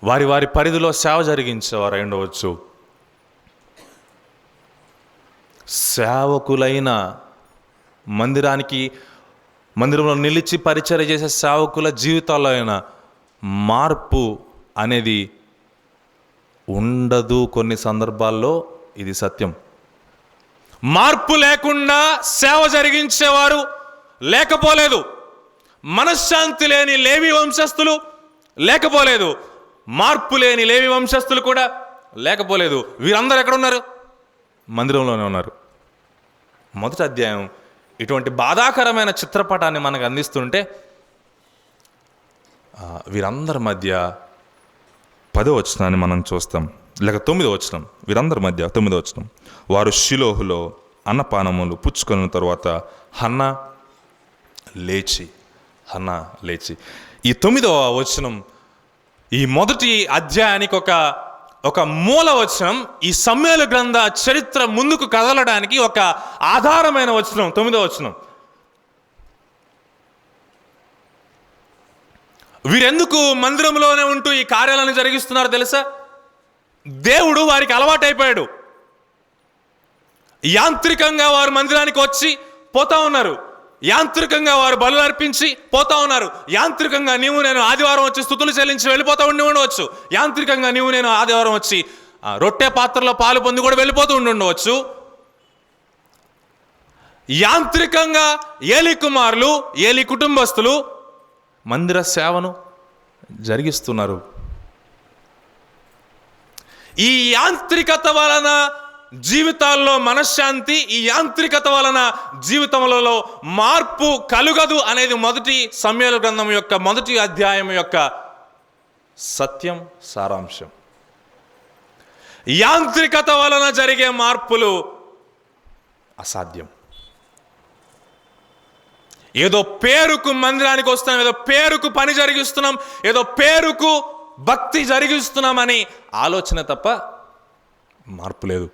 వారి పరిధిలో సేవ జరిగించేవారు అయి ఉండవచ్చు. సేవకులైన మందిరంలో నిలిచి పరిచర్య చేసే సేవకుల జీవితాల్లో అయిన మార్పు అనేది ఉండదు. కొన్ని సందర్భాల్లో ఇది సత్యం. మార్పు లేకుండా సేవ జరిగించేవారు లేకపోలేదు. మనశ్శాంతి లేని లేవి వంశస్థులు లేకపోలేదు. మార్పు లేని లేవి వంశస్థులు కూడా లేకపోలేదు. వీరందరూ ఎక్కడ ఉన్నారు? మందిరంలోనే ఉన్నారు. మొదటి అధ్యాయం ఇటువంటి బాధాకరమైన చిత్రపటాన్ని మనకు అందిస్తుంటే, వీరందరి మధ్య 10వ వచనాన్ని మనం చూస్తాం, లేక 9వ వచనం. వీరందరి మధ్య 9వ వచనం, వారు షిలోహులో అన్నపానములు పుచ్చుకున్న తర్వాత హన్నా లేచి. ఈ 9వ వచనం ఈ మొదటి అధ్యాయానికి ఒక మూల వచనం. ఈ సమూయేలు గ్రంథ చరిత్ర ముందుకు కదలడానికి ఒక ఆధారమైన వచనం 9వ వచనం. వీరెందుకు మందిరంలోనే ఉంటూ ఈ కార్యాలను జరిగిస్తున్నారు తెలుసా? దేవుడు వారికి అలవాటైపోయాడు. యాంత్రికంగా వారు మందిరానికి వచ్చి పోతా ఉన్నారు. యాంత్రికంగా వారు బలు అర్పించి పోతా ఉన్నారు. యాంత్రికంగా నీవు నేను ఆదివారం వచ్చి స్తుతులు చెల్లించి వెళ్ళిపోతూ ఉండవచ్చు. యాంత్రికంగా నీవు నేను ఆదివారం వచ్చి రొట్టె పాత్రలో పాలు పొంది కూడా వెళ్ళిపోతూ ఉండవచ్చు. యాంత్రికంగా ఏలి కుమారులు, ఏలి కుటుంబస్తులు మందిర సేవను జరిగిస్తున్నారు. ఈ యాంత్రికత వలన జీవితాల్లో మనశ్శాంతి, ఈ యాంత్రికత వలన జీవితంలో మార్పు కలుగదు అనేది మొదటి సమూయేలు గ్రంథం యొక్క మొదటి అధ్యాయం యొక్క సత్యం, సారాంశం. యాంత్రికత వలన జరిగే మార్పులు అసాధ్యం. ఏదో పేరుకు మందిరానికి వస్తున్నాం, ఏదో పేరుకు పని జరిగిస్తున్నాం, ఏదో పేరుకు భక్తి జరిగిస్తున్నామని ఆలోచన తప్ప మార్పు లేదు.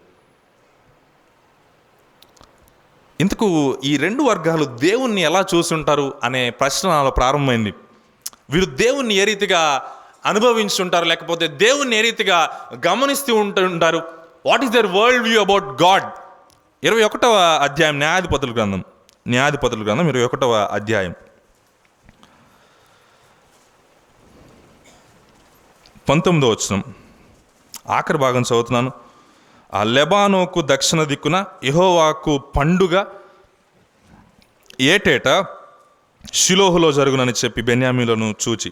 ఇంతకు ఈ 2 వర్గాలు దేవుణ్ణి ఎలా చూసుంటారు అనే ప్రశ్న నాలో ప్రారంభమైంది. వీరు దేవుణ్ణి ఏ రీతిగా అనుభవించుంటారు, లేకపోతే దేవుణ్ణి ఏ రీతిగా గమనిస్తూ ఉంటుంటారు? What is their world view about God? 21వ అధ్యాయం న్యాయాధిపతుల గ్రంథం 21వ అధ్యాయం 19వ వచనం ఆఖరి భాగం చదువుతున్నాను. ఆ లెబానోకు దక్షిణ దిక్కున యెహోవాకు పండుగ ఏటేటా షిలోహులో జరుగునని చెప్పి బెన్యామీలను చూచి.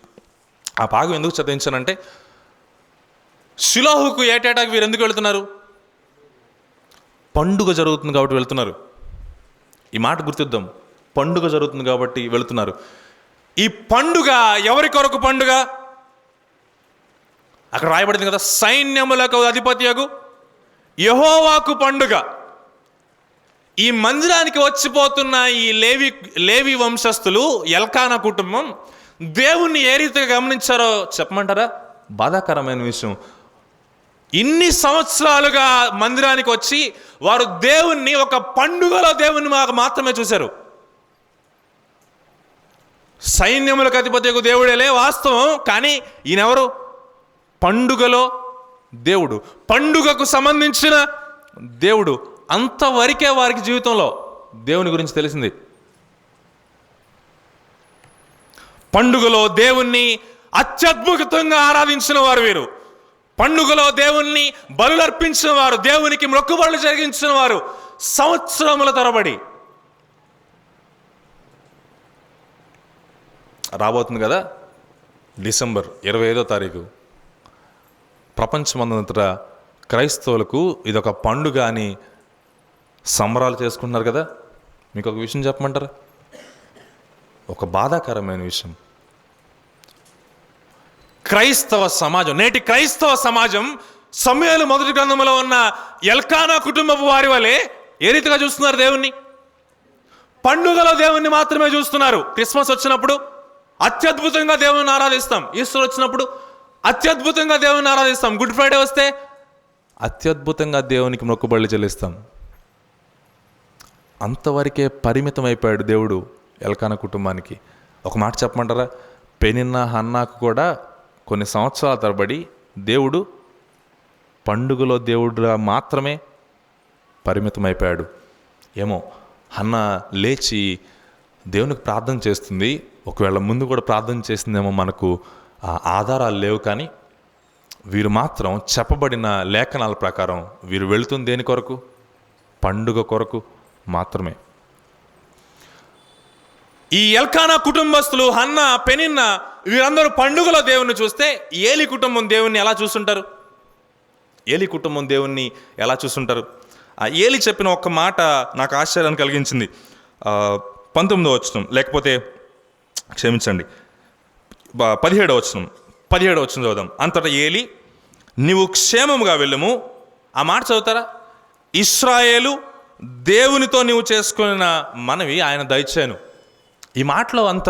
ఆ భాగం ఎందుకు చదివించానంటే, షిలోహుకు ఏటేటాకి వీరు ఎందుకు వెళుతున్నారు? పండుగ జరుగుతుంది కాబట్టి వెళుతున్నారు. ఈ మాట గుర్తిద్దాం. పండుగ జరుగుతుంది కాబట్టి వెళుతున్నారు. ఈ పండుగ ఎవరి కొరకు పండుగ? అక్కడ రాయబడింది కదా, సైన్యములకు అధిపతియగు యెహోవాకు పండుగ. ఈ మందిరానికి వచ్చిపోతున్న ఈ లేవి వంశస్థులు, ఎల్కానా కుటుంబం దేవుణ్ణి ఏ రీతిగా గమనించారో చెప్పమంటారా? బాధాకరమైన విషయం. ఇన్ని సంవత్సరాలుగా మందిరానికి వచ్చి వారు దేవుణ్ణి ఒక పండుగలో దేవుణ్ణి మాత్రమే చూశారు. సైన్యములకు అధిపతియగు దేవుడేలే వాస్తవం, కానీ ఈయనెవరు? పండుగలో దేవుడు, పండుగకు సంబంధించిన దేవుడు. అంతవరకే వారికి జీవితంలో దేవుని గురించి తెలిసింది. పండుగలో దేవుణ్ణి అత్యద్భుతంగా ఆరాధించిన వారు వీరు. పండుగలో దేవుణ్ణి బలులర్పించిన వారు, దేవునికి మొక్కుబడులు జరిగించిన వారు సంవత్సరముల తరబడి. రాబోతుంది కదా డిసెంబర్ 25వ తారీఖు, ప్రపంచమంతటా క్రైస్తవులకు ఇదొక పండుగ అని సంబరాలు చేసుకుంటున్నారు కదా. మీకు ఒక విషయం చెప్పమంటారా? ఒక బాధాకరమైన విషయం. క్రైస్తవ సమాజం, నేటి క్రైస్తవ సమాజం సమూయేలు మొదటి గ్రంథంలో ఉన్న ఎల్కానా కుటుంబపు వారి వలె ఏ రీతిగా చూస్తున్నారు దేవుణ్ణి? పండుగలో దేవుణ్ణి మాత్రమే చూస్తున్నారు. క్రిస్మస్ వచ్చినప్పుడు అత్యద్భుతంగా దేవుణ్ణి ఆరాధిస్తాం. ఈస్టర్ వచ్చినప్పుడు అత్యద్భుతంగా దేవుణ్ణి ఆరాధిస్తాం. గుడ్ ఫ్రైడే వస్తే అత్యద్భుతంగా దేవునికి మొక్కుబడులు చెల్లిస్తాం. అంతవరకే పరిమితం అయిపోయాడు దేవుడు ఎల్కానా కుటుంబానికి. ఒక మాట చెప్పమంటారా, పెనిన్నా హన్నాకు కూడా కొన్ని సంవత్సరాల తరబడి దేవుడు పండుగలో దేవుడుగా మాత్రమే పరిమితం అయిపోయాడు. ఏమో హన్న లేచి దేవునికి ప్రార్థన చేస్తుంది, ఒకవేళ ముందు కూడా ప్రార్థన చేసిందేమో మనకు ఆధారాలు లేవు. కానీ వీరు మాత్రం చెప్పబడిన లేఖనాల ప్రకారం వీరు వెళుతుంది దేని కొరకు? పండుగ కొరకు మాత్రమే. ఈ ఎల్కానా కుటుంబస్తులు హన్న, పెనిన్న వీరందరూ పండుగలో దేవుణ్ణి చూస్తే ఏలి కుటుంబం దేవుణ్ణి ఎలా చూస్తుంటారు? ఏలి కుటుంబం దేవుణ్ణి ఎలా చూస్తుంటారు? ఏలి చెప్పిన ఒక్క మాట నాకు ఆశ్చర్యాన్ని కలిగించింది. 19వ వచనం, లేకపోతే క్షమించండి 17వ వచనం చదువుదాం. అంతటా ఏలి, నీవు క్షేమముగా వెళ్ళుము. ఆ మాట చదువుతారా? ఇశ్రాయేలు దేవునితో నీవు చేసుకున్న మనవి ఆయన దయచేయను. ఈ మాటలో అంత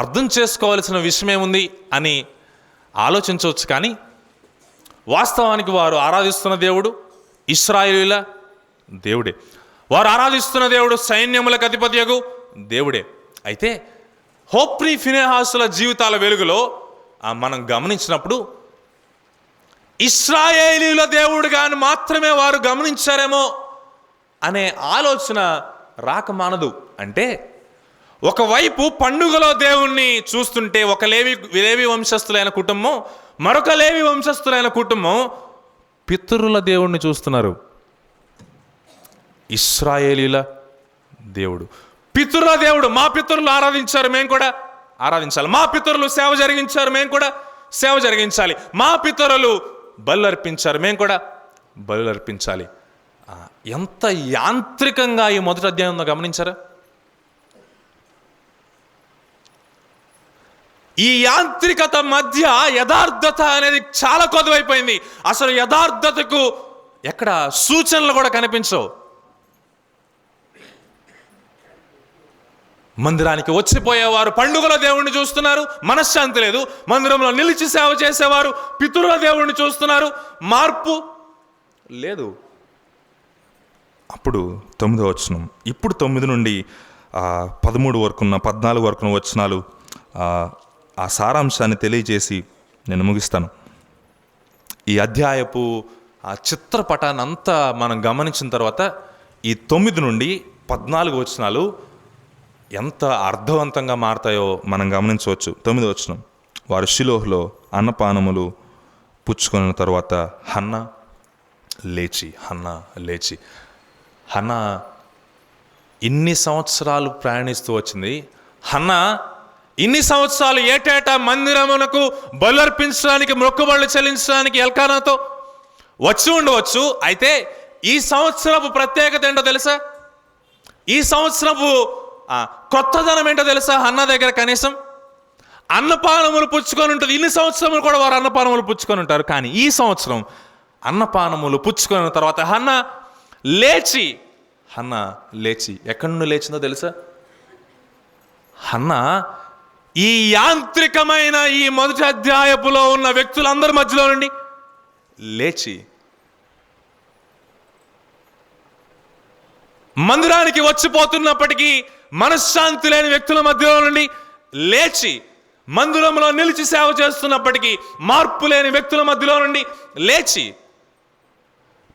అర్థం చేసుకోవాల్సిన విషయం ఏముంది అని ఆలోచించవచ్చు. కానీ వాస్తవానికి వారు ఆరాధిస్తున్న దేవుడు ఇశ్రాయేలీయుల దేవుడే. వారు ఆరాధిస్తున్న దేవుడు సైన్యములకు అధిపతియగు దేవుడే. అయితే హోప్రీ ఫినెహాసుల జీవితాల వెలుగులో మనం గమనించినప్పుడు ఇశ్రాయేలీయుల దేవుడుగా మాత్రమే వారు గమనించారేమో అనే ఆలోచన రాక మానదు. అంటే ఒకవైపు పండుగలో దేవుణ్ణి చూస్తుంటే ఒక లేవి వంశస్థులైన కుటుంబం, మరొక లేవి వంశస్థులైన కుటుంబం పితరుల దేవుణ్ణి చూస్తున్నారు. ఇశ్రాయేలీల దేవుడు, పితరుల దేవుడు. మా పితరులు ఆరాధించారు, మేము కూడా ఆరాధించాలి. మా పితరులు సేవ జరిగించారు, మేము కూడా సేవ జరిగించాలి. మా పితరులు బలు అర్పించారు, మేము కూడా బలు అర్పించాలి. ఎంత యాంత్రికంగా ఈ మొదటి అధ్యాయంలో గమనించారా? ఈ యాంత్రికత మధ్య యథార్థత అనేది చాలా కొదువైపోయింది. అసలు యథార్థతకు ఎక్కడ సూచనలు కూడా కనిపించవు. మందిరానికి వచ్చిపోయేవారు పండుగల దేవుణ్ణి చూస్తున్నారు, మనశ్శాంతి లేదు. మందిరంలో నిలిచి సేవ చేసేవారు పితరుల దేవుణ్ణి చూస్తున్నారు, మార్పు లేదు. అప్పుడు 9వ వచనం, ఇప్పుడు 9 నుండి 13 వరకున్న 14 వరకున్న వచనాలు ఆ సారాంశాన్ని తెలియజేసి నేను ముగిస్తాను. ఈ అధ్యాయపు ఆ చిత్రపటాన్ని అంతా మనం గమనించిన తర్వాత ఈ 9 నుండి 14 వచనాలు ఎంత అర్థవంతంగా మారతాయో మనం గమనించవచ్చు. 9వ వచనం, వారు షిలోహులో అన్నపానములు పుచ్చుకున్న తర్వాత హన్న లేచి హన్న ఇన్ని సంవత్సరాలు ప్రయాణిస్తూ వచ్చింది. హన్న ఇన్ని సంవత్సరాలు ఏటేటా మందిరమునకు బలర్పించడానికి, మొక్కుబళ్ళు చెల్లించడానికి ఎల్కానాతో వచ్చి ఉండవచ్చు. అయితే ఈ సంవత్సరపు ప్రత్యేకత ఏంటో తెలుసా? ఈ సంవత్సరపు కొత్తదనం ఏంటో తెలుసా? హన్న దగ్గర కనీసం అన్నపానములు పుచ్చుకొని ఉంటుంది. ఇన్ని సంవత్సరములు కూడా వారు అన్నపానములు పుచ్చుకొని ఉంటారు. కానీ ఈ సంవత్సరం అన్నపానములు పుచ్చుకున్న తర్వాత హన్న లేచి ఎక్కడి నుండి లేచిందో తెలుసా? హన్న ఈ యాంత్రికమైన ఈ మొదటి అధ్యాయపులో ఉన్న వ్యక్తులందరి మధ్యలో నుండి లేచి, మందిరానికి వచ్చిపోతున్నప్పటికీ మనశ్శాంతి లేని వ్యక్తుల మధ్యలో నుండి లేచి, మందిరంలో నిలిచి సేవ చేస్తున్నప్పటికీ మార్పు లేని వ్యక్తుల మధ్యలో నుండి లేచి,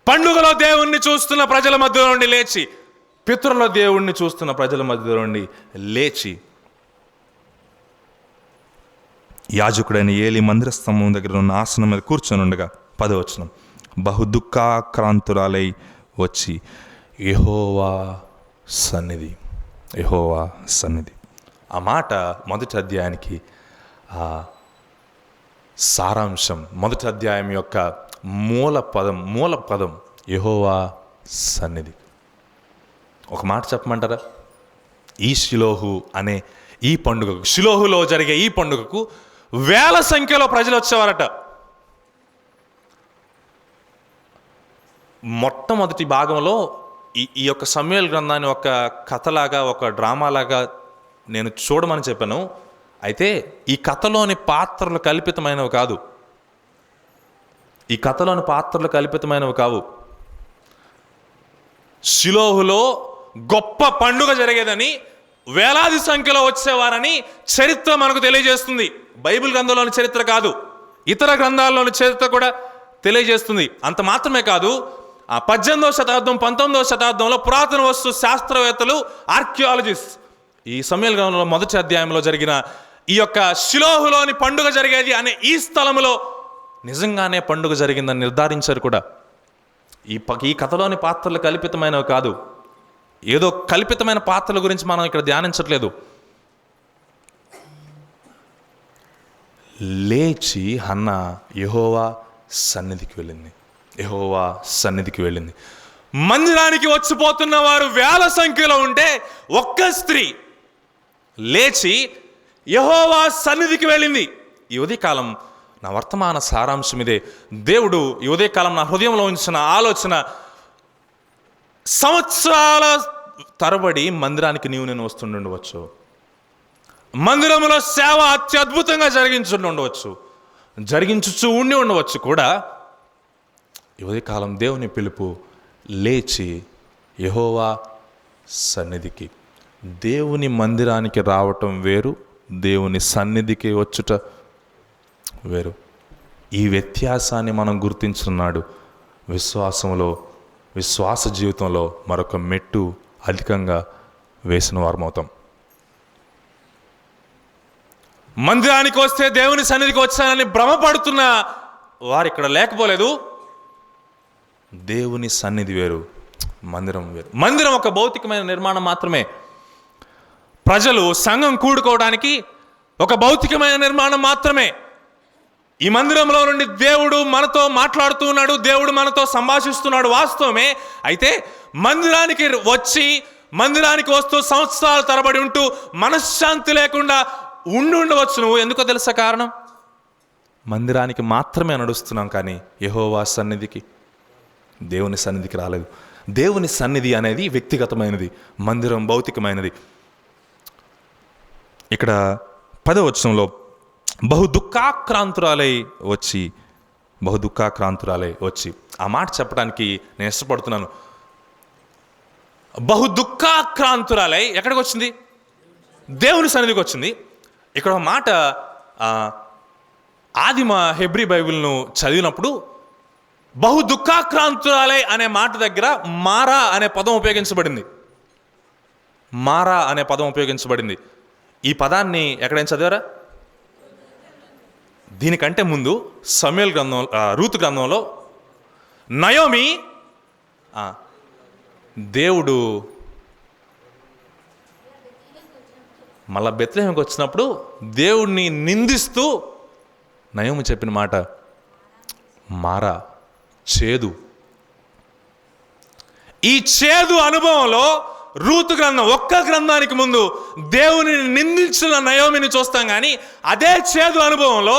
పండుగలో దేవుణ్ణి చూస్తున్న ప్రజల మధ్యలో నుండి లేచి, పితరుల దేవుణ్ణి చూస్తున్న ప్రజల మధ్యలో నుండి లేచి, యాజకుడైన ఏలి మందిర స్తంభం దగ్గర ఉన్న ఆసనం మీద కూర్చొని ఉండగా 10వ వచనం, బహు దుఃఖాక్రాంతురాలై వచ్చి యెహోవా సన్నిధి. ఆ మాట మొదటి అధ్యాయానికి సారాంశం. మొదటి అధ్యాయం యొక్క మూల పదం యెహోవా సన్నిధి. ఒక మాట చెప్పమంటారా? ఈ షిలోహు అనే ఈ పండుగకు, షిలోహులో జరిగే ఈ పండుగకు వేల సంఖ్యలో ప్రజలు వచ్చేవారట. మొట్టమొదటి భాగంలో ఈ యొక్క సమూయేలు గ్రంథాన్ని ఒక కథలాగా, ఒక డ్రామాలాగా నేను చూడమని చెప్పాను. అయితే ఈ కథలోని పాత్రలు కల్పితమైనవి కాదు. షిలోహులో గొప్ప పండుగ జరిగేదని, వేలాది సంఖ్యలో వచ్చేవారని చరిత్ర మనకు తెలియజేస్తుంది. బైబిల్ గ్రంథంలోని చరిత్ర కాదు, ఇతర గ్రంథాల్లోని చరిత్ర కూడా తెలియజేస్తుంది. అంత మాత్రమే కాదు, 18వ శతాబ్దం 19వ శతాబ్దంలో పురాతన వస్తు శాస్త్రవేత్తలు, ఆర్కియాలజిస్ట్ ఈ సమూయేలు గ్రంథంలో మొదటి అధ్యాయంలో జరిగిన ఈ యొక్క షిలోహులోని పండుగ జరిగేది అనే ఈ స్థలంలో నిజంగానే పండుగ జరిగిందని నిర్ధారించారు కూడా. ఈ కథలోని పాత్రలు కల్పితమైనవి కాదు, ఏదో కల్పితమైన పాత్రల గురించి మనం ఇక్కడ ధ్యానించట్లేదు. లేచి హన్న యెహోవా సన్నిధికి వెళ్ళింది. మందిరానికి వచ్చిపోతున్న వారు వేల సంఖ్యలో ఉంటే ఒక్క స్త్రీ లేచి యెహోవా సన్నిధికి వెళ్ళింది. ఈ ఉదయకాలం నా వర్తమాన సారాంశం ఇదే. దేవుడు ఈ ఉదయకాలం నా హృదయంలో ఉంచిన ఆలోచన, సంవత్సరాల తరబడి మందిరానికి నేను వస్తుండవచ్చు, మందిరంలో సేవ అత్యద్భుతంగా జరిగించుచూ ఉండి ఉండవచ్చు కూడా. ఈ ఉదయకాలం దేవుని పిలుపు, లేచి యెహోవా సన్నిధికి. దేవుని మందిరానికి రావటం వేరు, దేవుని సన్నిధికి వచ్చుట వేరు. ఈ వ్యత్యాసాన్ని మనం గుర్తించున్నాడు. విశ్వాస జీవితంలో మరొక మెట్టు అధికంగా వేసిన వారమవుతాం. మందిరానికి వస్తే దేవుని సన్నిధికి వచ్చానని భ్రమపడుతున్న వారు ఇక్కడ లేకపోలేదు. దేవుని సన్నిధి వేరు, మందిరం వేరు. మందిరం ఒక భౌతికమైన నిర్మాణం మాత్రమే. ప్రజలు సంఘం కూడుకోవడానికి ఒక భౌతికమైన నిర్మాణం మాత్రమే. ఈ మందిరంలో నుండి దేవుడు మనతో మాట్లాడుతూ ఉన్నాడు, దేవుడు మనతో సంభాషిస్తున్నాడు, వాస్తవమే. అయితే మందిరానికి వస్తూ సంవత్సరాల తరబడి ఉంటూ మనశ్శాంతి లేకుండా ఉండవచ్చు. నువ్వు ఎందుకో తెలుసా కారణం? మందిరానికి మాత్రమే నడుస్తున్నాం, కానీ యెహోవా సన్నిధికి, దేవుని సన్నిధికి రాలేదు. దేవుని సన్నిధి అనేది వ్యక్తిగతమైనది, మందిరం భౌతికమైనది. ఇక్కడ 10వ వచనంలో బహు దుఃఖాక్రాంతురాలై వచ్చి, ఆ మాట చెప్పడానికి నేను ఇష్టపడుతున్నాను. బహు దుఃఖాక్రాంతురాలై ఎక్కడికి వచ్చింది? దేవుని సన్నిధికి వచ్చింది. ఇక్కడ ఒక మాట, ఆదిమ హెబ్రీ బైబిల్ను చదివినప్పుడు బహు దుఃఖాక్రాంతురాలై అనే మాట దగ్గర మారా అనే పదం ఉపయోగించబడింది. ఈ పదాన్ని ఎక్కడైనా చదివారా? దీనికంటే ముందు సమూయేలు గ్రంథం, రూతు గ్రంథంలో నయోమి, దేవుడు మళ్ళా బెత్లెహేముకి వచ్చినప్పుడు దేవుడిని నిందిస్తూ నయోమి చెప్పిన మాట మారా, చేదు. ఈ చేదు అనుభవంలో రూతు గ్రంథం, ఒక్క గ్రంథానికి ముందు దేవుని నిందించిన నయోమిని చూస్తాం, కానీ అదే చేదు అనుభవంలో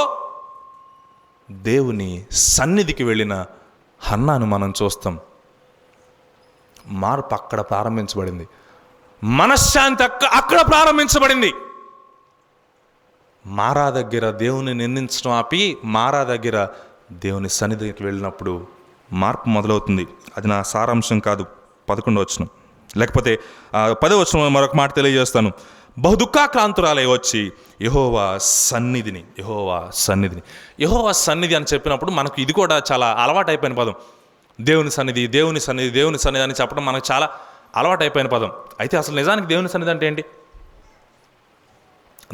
దేవుని సన్నిధికి వెళ్ళిన హన్నాను మనం చూస్తాం. మార్పు అక్కడ ప్రారంభించబడింది, మనశ్శాంతి అక్కడ ప్రారంభించబడింది. మారా దగ్గర దేవుని నిందించడం ఆపి మారా దగ్గర దేవుని సన్నిధికి వెళ్ళినప్పుడు మార్పు మొదలవుతుంది. అది నా సారాంశం కాదు, 11వ వచనం. లేకపోతే 10వ వచనంలో మరొక మాట తెలియజేస్తాను. బహు దుఃఖాక్రాంతురాలై వచ్చి యెహోవా సన్నిధిని అని చెప్పినప్పుడు మనకు ఇది కూడా చాలా అలవాటైపోయిన పదం. దేవుని సన్నిధి అని చెప్పడం మనకు చాలా అలవాటైపోయిన పదం. అయితే అసలు నిజానికి దేవుని సన్నిధి అంటే ఏంటి?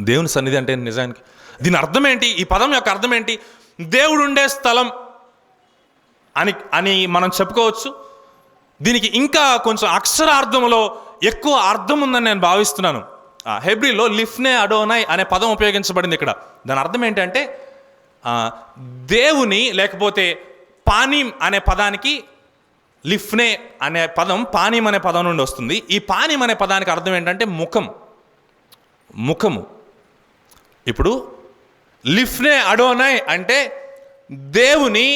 దేవుని సన్నిధి అంటే నిజానికి దీని అర్థం ఏంటి? ఈ పదం యొక్క అర్థం ఏంటి? దేవుడు ఉండే స్థలం అని మనం చెప్పుకోవచ్చు. దీనికి ఇంకా కొంచెం అక్షరార్థంలో ఎక్కువ అర్థం ఉందని నేను భావిస్తున్నాను. హెబ్రీలో లిఫ్నే అడోనై అనే పదం ఉపయోగించబడింది ఇక్కడ. దాని అర్థం ఏంటంటే దేవుని, లేకపోతే పానీం అనే పదానికి లిఫ్నే అనే పదం పానీం అనే పదం నుండి వస్తుంది. ఈ పానీం అనే పదానికి అర్థం ఏంటంటే ముఖము. ఇప్పుడు లిఫ్నే అడోనై అంటే దేవుని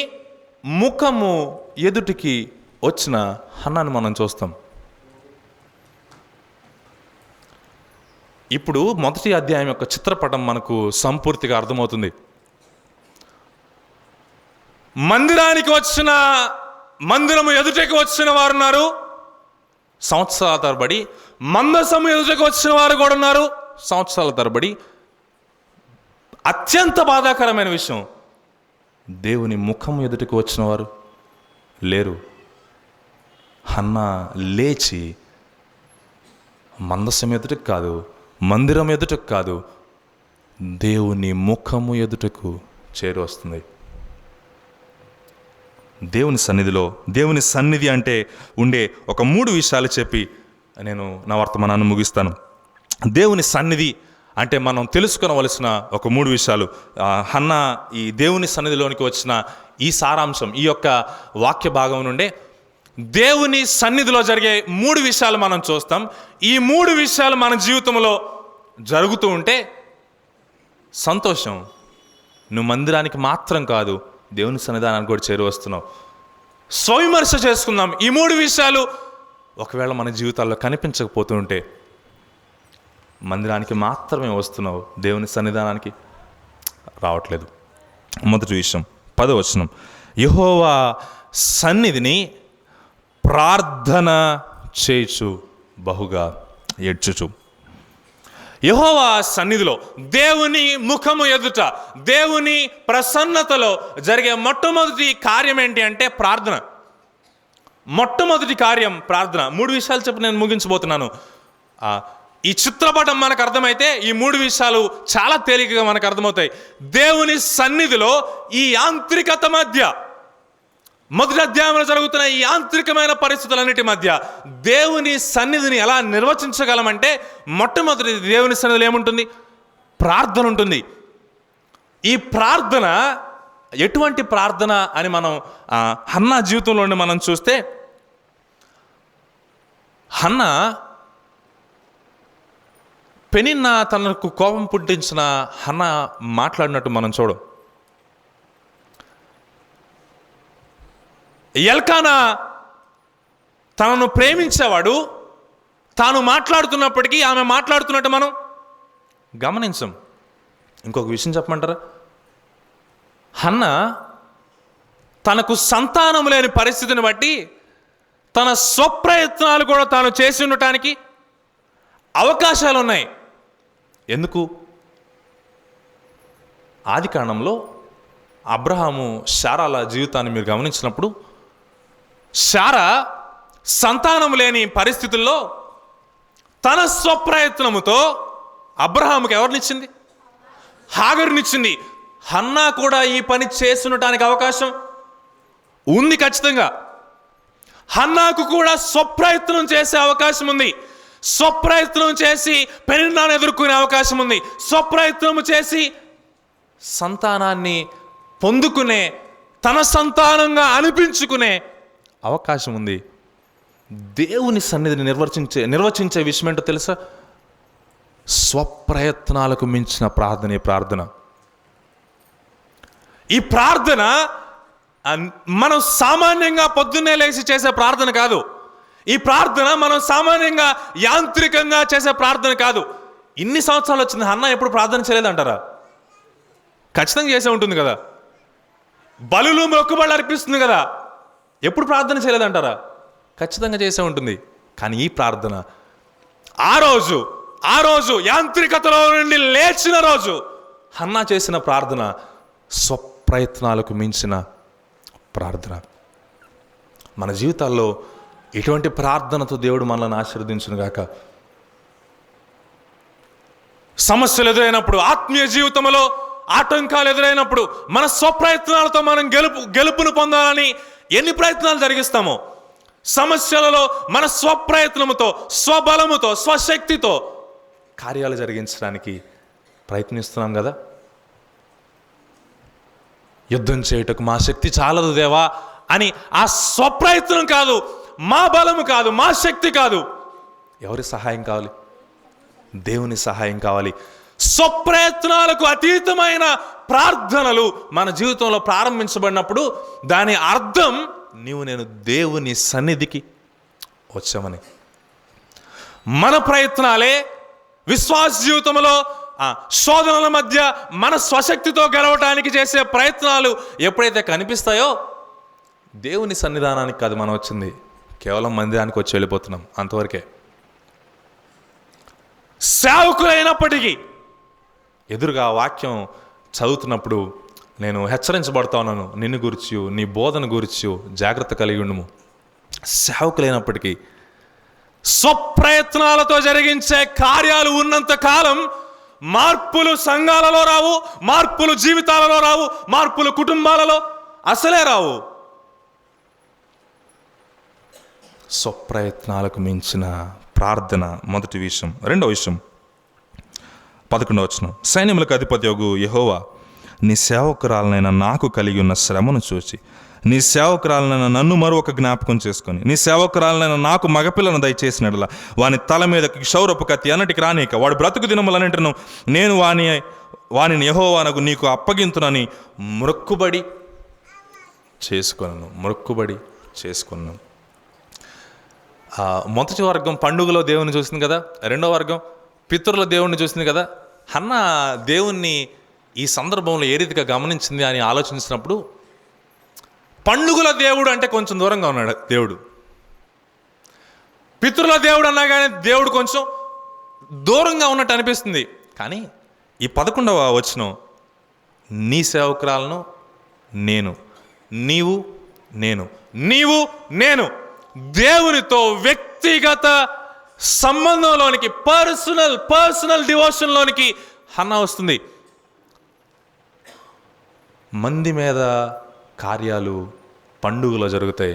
ముఖము ఎదుటికి వచ్చిన హన్నాను మనం చూస్తాం. ఇప్పుడు మొదటి అధ్యాయం యొక్క చిత్రపటం మనకు సంపూర్తిగా అర్థమవుతుంది. మందిరము ఎదుటికి వచ్చిన వారున్నారు, సంవత్సరాల తరబడి, మందసము ఎదుటకు వచ్చిన వారు కూడా ఉన్నారు సంవత్సరాల తరబడి. అత్యంత బాధాకరమైన విషయం, దేవుని ముఖం ఎదుటకు వచ్చిన వారు లేరు. హన్నా లేచి మందసం ఎదుటకు కాదు, మందిరం ఎదుటకు కాదు, దేవుని ముఖము ఎదుటకు చేరి వస్తుంది. దేవుని సన్నిధిలో, దేవుని సన్నిధి అంటే ఉండే ఒక 3 విషయాలు చెప్పి నేను నా వర్తమానాన్ని ముగిస్తాను. దేవుని సన్నిధి అంటే మనం తెలుసుకొనవలసిన ఒక 3 విషయాలు. హన్నా ఈ దేవుని సన్నిధిలోనికి వచ్చిన ఈ సారాంశం, ఈ యొక్క వాక్య భాగం నుండే దేవుని సన్నిధిలో జరిగే 3 విషయాలు మనం చూస్తాం. ఈ 3 విషయాలు మన జీవితంలో జరుగుతూ ఉంటే సంతోషం. నువ్వు మందిరానికి మాత్రం కాదు, దేవుని సన్నిధానానికి కూడా చేరి వస్తున్నావు. స్వవిమర్శ చేసుకుందాం. ఈ 3 విషయాలు ఒకవేళ మన జీవితాల్లో కనిపించకపోతూ ఉంటే, మందిరానికి మాత్రమే వస్తున్నావు, దేవుని సన్నిధానానికి రావట్లేదు. మొదటి విషయం 10వ వచనం, యెహోవా సన్నిధిని ప్రార్థన చేయుచు బహుగా ఏడ్చుచు. యెహోవా సన్నిధిలో, దేవుని ముఖము ఎదుట, దేవుని ప్రసన్నతలో జరిగే మొట్టమొదటి కార్యం ఏంటి అంటే ప్రార్థన. మొట్టమొదటి కార్యం ప్రార్థన. 3 విషయాలు చెప్పి నేను ముగించబోతున్నాను. ఈ చిత్రపటం మనకు అర్థమైతే ఈ 3 విషయాలు చాలా తేలికగా మనకు అర్థమవుతాయి. దేవుని సన్నిధిలో ఈ యాంత్రికత మధ్య, మొదటి అధ్యాయంలో జరుగుతున్న ఈ యాంత్రికమైన పరిస్థితులన్నిటి మధ్య దేవుని సన్నిధిని ఎలా నిర్వచించగలమంటే, మొట్టమొదటి దేవుని సన్నిధిలో ఏముంటుంది? ప్రార్థన ఉంటుంది. ఈ ప్రార్థన ఎటువంటి ప్రార్థన అని మనం హన్నా జీవితంలో మనం చూస్తే, హన్నా పెనిన్నా తనకు కోపం పుట్టించిన హన్నా మాట్లాడినట్టు మనం చూడం. ఎల్కానా తనను ప్రేమించేవాడు, తాను మాట్లాడుతున్నప్పటికీ ఆమె మాట్లాడుతున్నట్టు మనం గమనించం. ఇంకొక విషయం చెప్పమంటారా? హన్నా తనకు సంతానం లేని పరిస్థితిని బట్టి తన స్వప్రయత్నాలు కూడా తాను చేసి ఉండటానికి అవకాశాలు ఉన్నాయి. ఎందుకు? ఆది కాండంలో అబ్రహాము శారాల జీవితాన్ని మీరు గమనించినప్పుడు, శారా సంతానం లేని పరిస్థితుల్లో తన స్వప్రయత్నముతో అబ్రహాముకి ఎవరినిచ్చింది? హాగరునిచ్చింది. హన్నా కూడా ఈ పని చేస్తుండటానికి అవకాశం ఉంది ఖచ్చితంగా. హన్నాకు కూడా స్వప్రయత్నం చేసే అవకాశం ఉంది. స్వప్రయత్నం చేసి పెనిన్నాను ఎదుర్కొనే అవకాశం ఉంది. స్వప్రయత్నం చేసి సంతానాన్ని పొందుకునే, తన సంతానంగా అనిపించుకునే అవకాశం ఉంది. దేవుని సన్నిధిని నిర్వచించే విషయం ఏంటో తెలుసా? స్వప్రయత్నాలకు మించిన ప్రార్థన. ఈ ప్రార్థన మనం సామాన్యంగా పొద్దున్నే లేచి చేసే ప్రార్థన కాదు. ఈ ప్రార్థన మనం సామాన్యంగా యాంత్రికంగా చేసే ప్రార్థన కాదు. ఇన్ని సంవత్సరాలు వచ్చింది, హన్నా ఎప్పుడు ప్రార్థన చేయలేదంటారా? ఖచ్చితంగా చేసే ఉంటుంది కదా. బలులు మొక్కుబళ్ళు అర్పిస్తుంది కదా, ఎప్పుడు ప్రార్థన చేయలేదంటారా? ఖచ్చితంగా చేసే ఉంటుంది. కానీ ఈ ప్రార్థన ఆ రోజు యాంత్రికతలో నుండి లేచిన రోజు హన్నా చేసిన ప్రార్థన స్వప్రయత్నాలకు మించిన ప్రార్థన. మన జీవితాల్లో ఇటువంటి ప్రార్థనతో దేవుడు మనల్ని ఆశీర్వదించును గాక. సమస్యలు ఎదురైనప్పుడు, ఆత్మీయ జీవితంలో ఆటంకాలు ఎదురైనప్పుడు, మన స్వప్రయత్నాలతో మనం గెలుపును పొందాలని ఎన్ని ప్రయత్నాలు జరిగిస్తామో, సమస్యలలో మన స్వప్రయత్నముతో, స్వబలముతో, స్వశక్తితో కార్యాలు జరిగించడానికి ప్రయత్నిస్తున్నాం కదా. యుద్ధం చేయుటకు మా శక్తి చాలదు దేవా అని ఆ స్వప్రయత్నం కాదు, మా బలము కాదు, మా శక్తి కాదు. ఎవరి సహాయం కావాలి? దేవుని సహాయం కావాలి. స్వప్రయత్నాలకు అతీతమైన ప్రార్థనలు మన జీవితంలో ప్రారంభించబడినప్పుడు దాని అర్థం నేను దేవుని సన్నిధికి వచ్చామని. మన ప్రయత్నాలే విశ్వాస జీవితంలో శోధనల మధ్య మన స్వశక్తితో గెలవటానికి చేసే ప్రయత్నాలు ఎప్పుడైతే కనిపిస్తాయో, దేవుని సన్నిధానానికి కాదు మనం వచ్చింది, కేవలం మందిరానికి వచ్చి వెళ్ళిపోతున్నాం, అంతవరకే. సేవకులైనప్పటికీ ఎదురుగా వాక్యం చదువుతున్నప్పుడు నేను హెచ్చరించబడతా ఉన్నాను, నిన్ను గురించి, నీ బోధన గురించి జాగ్రత్త కలిగి ఉండుము. సేవకులైనప్పటికీ స్వప్రయత్నాలతో జరిగించే కార్యాలు ఉన్నంత కాలం మార్పులు సంఘాలలో రావు, మార్పులు జీవితాలలో రావు, మార్పులు కుటుంబాలలో అసలే రావు. స్వప్రయత్నాలకు మించిన ప్రార్థన మొదటి విషయం. రెండవ విషయం 11వ వచనం, సైన్యములకు అధిపతియగు యెహోవా, నీ సేవకురాలనైనా నాకు కలిగి ఉన్న శ్రమను చూచి నీ సేవకురాలనైనా నన్ను మరొక జ్ఞాపకం చేసుకొని నీ సేవకురాలనైనా నాకు మగపిల్లను దయచేసినట్లా వాని తల మీద క్షౌరపు కత్తి అన్నటికి రానీక వాడు బ్రతుకు దినములన్నింటిను నేను వానిని యెహోవానకు నీకు అప్పగింతునని మొక్కుబడి చేసుకున్నాను. మొదటి వర్గం పండుగలో దేవుని చూసింది కదా, రెండో వర్గం పితరుల దేవుణ్ణి చూసింది కదా. హన్న దేవుణ్ణి ఈ సందర్భంలో ఏ రీతిగా గమనించింది అని ఆలోచించినప్పుడు, పండుగల దేవుడు అంటే కొంచెం దూరంగా ఉన్నాడు దేవుడు. పితరుల దేవుడు అన్నా కానీ దేవుడు కొంచెం దూరంగా ఉన్నట్టు అనిపిస్తుంది. కానీ ఈ 11వ వచనం, నీ సేవకురాలను నేను, నీవు నేను దేవునితో వ్యక్తిగత సంబంధంలోనికి, పర్సనల్ డివోషన్లోనికి హన్న వస్తుంది. మంది మీద కార్యాలు పండుగలో జరుగుతాయి,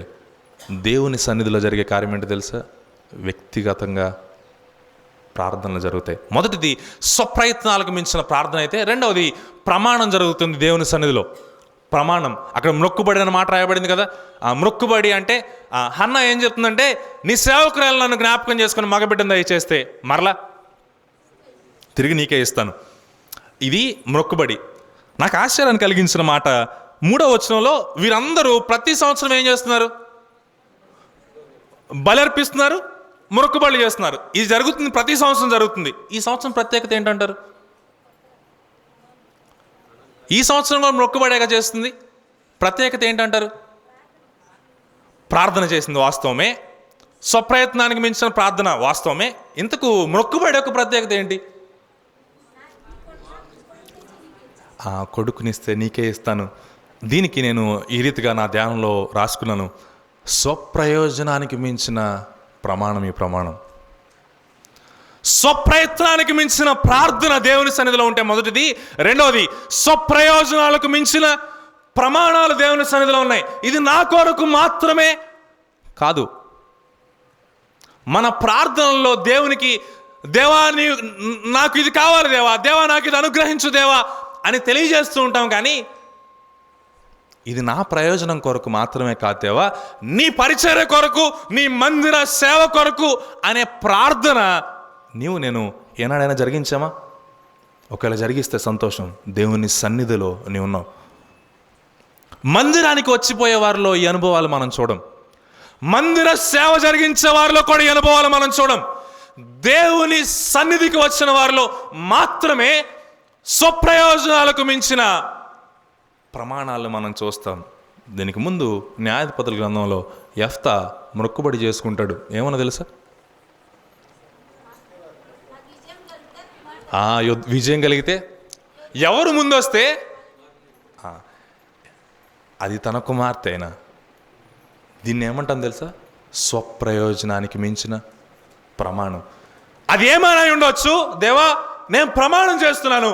దేవుని సన్నిధిలో జరిగే కార్యం ఏంటో తెలుసా? వ్యక్తిగతంగా ప్రార్థనలు జరుగుతాయి. మొదటిది స్వప్రయత్నాలకు మించిన ప్రార్థన అయితే, రెండవది ప్రమాణం జరుగుతుంది దేవుని సన్నిధిలో. ప్రమాణం, అక్కడ మొక్కుబడి అనే మాట రాయబడింది కదా. ఆ మొక్కుబడి అంటే హన్న ఏం చెప్తుందంటే, నీ సేవకురాలు నన్ను జ్ఞాపకం చేసుకుని మగబిడ్డను దయచేస్తే మరలా తిరిగి నీకే ఇస్తాను. ఇది మొక్కుబడి. నాకు ఆశ్చర్యాన్ని కలిగించిన మాట 3వ వచనంలో, వీరందరూ ప్రతి సంవత్సరం ఏం చేస్తున్నారు? బలర్పిస్తున్నారు, మొక్కుబడులు చేస్తున్నారు. ఇది జరుగుతుంది, ప్రతి సంవత్సరం జరుగుతుంది. ఈ సంవత్సరం ప్రత్యేకత ఏంటంటారు? ఈ సంవత్సరం కూడా మొక్కుబడేగా చేస్తుంది. ప్రత్యేకత ఏంటంటారు? ప్రార్థన చేసింది వాస్తవమే, స్వప్రయత్నానికి మించిన ప్రార్థన వాస్తవమే. ఇంతకు మొక్కుబడి యొక్క ప్రత్యేకత ఏంటి? కొడుకునిస్తే నీకే ఇస్తాను. దీనికి నేను ఈ రీతిగా నా ధ్యానంలో రాసుకున్నాను, స్వప్రయోజనానికి మించిన ప్రమాణం. ఈ ప్రమాణం స్వప్రయత్నానికి మించిన ప్రార్థన దేవుని సన్నిధిలో ఉంటే మొదటిది. రెండవది, స్వప్రయోజనాలకు మించిన ప్రమాణాలు దేవుని సన్నిధిలో ఉన్నాయి. ఇది నా కొరకు మాత్రమే కాదు. మన ప్రార్థనలో దేవునికి, దేవా నాకు ఇది కావాలి దేవా నాకు ఇది అనుగ్రహించు దేవా అని తెలియజేస్తూ ఉంటాం. కానీ ఇది నా ప్రయోజనం కొరకు మాత్రమే కాదు దేవా, నీ పరిచర్య కొరకు, నీ మందిర సేవ కొరకు అనే ప్రార్థన నేను ఏనాడైనా జరిగించామా? ఒకవేళ జరిగిస్తే సంతోషం. దేవుని సన్నిధిలో నీవు ఉన్నావు. మందిరానికి వచ్చిపోయే వారిలో ఈ అనుభవాలు మనం చూడం. మందిర సేవ జరిగించే వారిలో కూడా ఈ అనుభవాలు మనం చూడం. దేవుని సన్నిధికి వచ్చిన వారిలో మాత్రమే స్వప్రయోజనాలకు మించిన ప్రమాణాలు మనం చూస్తాం. దీనికి ముందు న్యాయాధిపతుల గ్రంథంలో యెఫ్తా మొక్కుబడి చేసుకుంటాడు. ఏమన్నా తెలుసా? విజయం కలిగితే ఎవరు ముందు వస్తే అది తన కుమార్తె అయినా. దీన్ని ఏమంటాం తెలుసా? స్వప్రయోజనానికి మించిన ప్రమాణం. అది ఏమైనా ఉండొచ్చు. దేవా నేను ప్రమాణం చేస్తున్నాను,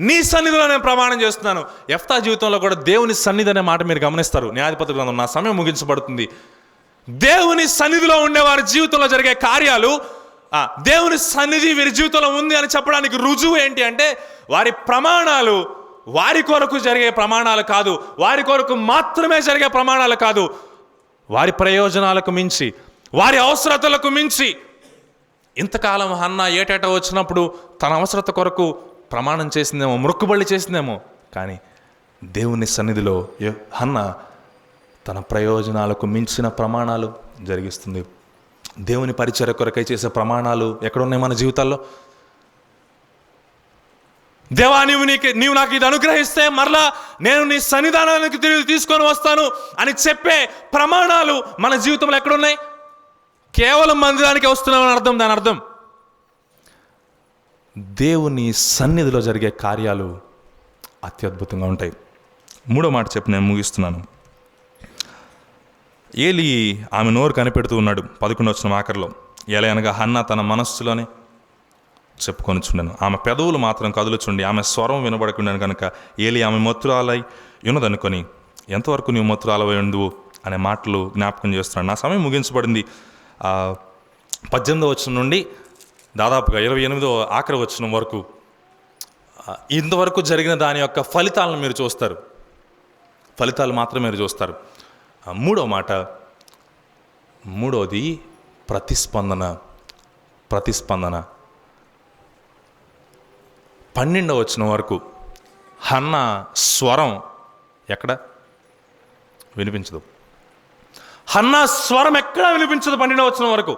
నీ సన్నిధిలో నేను ప్రమాణం చేస్తున్నాను. యెఫ్తా జీవితంలో కూడా దేవుని సన్నిధి అనే మాట మీరు గమనిస్తారు. న్యాయాధిపతుల గ్రంథం, నా సమయం ముగించబడుతుంది. దేవుని సన్నిధిలో ఉండేవారి జీవితంలో జరిగే కార్యాలు, దేవుని సన్నిధి వీరి జీవితంలో ఉంది అని చెప్పడానికి రుజువు ఏంటి అంటే, వారి ప్రమాణాలు వారి కొరకు జరిగే ప్రమాణాలు కాదు, వారి కొరకు మాత్రమే జరిగే ప్రమాణాలు కాదు, వారి ప్రయోజనాలకు మించి, వారి అవసరతలకు మించి. ఇంతకాలం హన్న ఏటేటా వచ్చినప్పుడు తన అవసరత కొరకు ప్రమాణం చేసిందేమో, మొక్కుబళ్ళు చేసిందేమో. కానీ దేవుని సన్నిధిలో హన్న తన ప్రయోజనాలకు మించిన ప్రమాణాలు జరిగిస్తుంది. దేవుని పరిచర్య కొరకై చేసే ప్రమాణాలు ఎక్కడున్నాయి మన జీవితాల్లో? దేవా నీవు నాకు ఇది అనుగ్రహిస్తే మరలా నేను నీ సన్నిధానానికి తిరిగి తీసుకొని వస్తాను అని చెప్పే ప్రమాణాలు మన జీవితంలో ఎక్కడున్నాయి? కేవలం మందిరానికి వస్తున్నామని అర్థం. దాని అర్థం దేవుని సన్నిధిలో జరిగే కార్యాలు అత్యద్భుతంగా ఉంటాయి. మూడో మాట చెప్పి నేను ముగిస్తున్నాను. ఏలీ ఆమె నోరు కనిపెడుతూ ఉన్నాడు. 11వ వచనం ఆఖరిలో, ఎలా అనగా హన్నా తన మనస్సులోనే చెప్పుకొనిచుండెను, ఆమె పెదవులు మాత్రం కదులుచుండి ఆమె స్వరం వినబడకుండాను కనుక ఏలీ ఆమె మత్తురాలై ఉన్నదనుకొని, ఎంతవరకు నీవు మత్తురాలవై ఉండువు అనే మాటలు జ్ఞాపకం చేస్తున్నాడు. నా సమయం ముగించబడింది. 18వ వచనం నుండి దాదాపుగా 28వ ఆఖరి వచనం వరకు ఇంతవరకు జరిగిన దాని యొక్క ఫలితాలను మీరు చూస్తారు. ఫలితాలు మాత్రం మీరు చూస్తారు. మూడవ మాట, మూడవది ప్రతిస్పందన. 12వ వచనం వరకు హన్నా స్వరం ఎక్కడ వినిపించదు. హన్నా స్వరం ఎక్కడా వినిపించదు 12వ వచనం వరకు.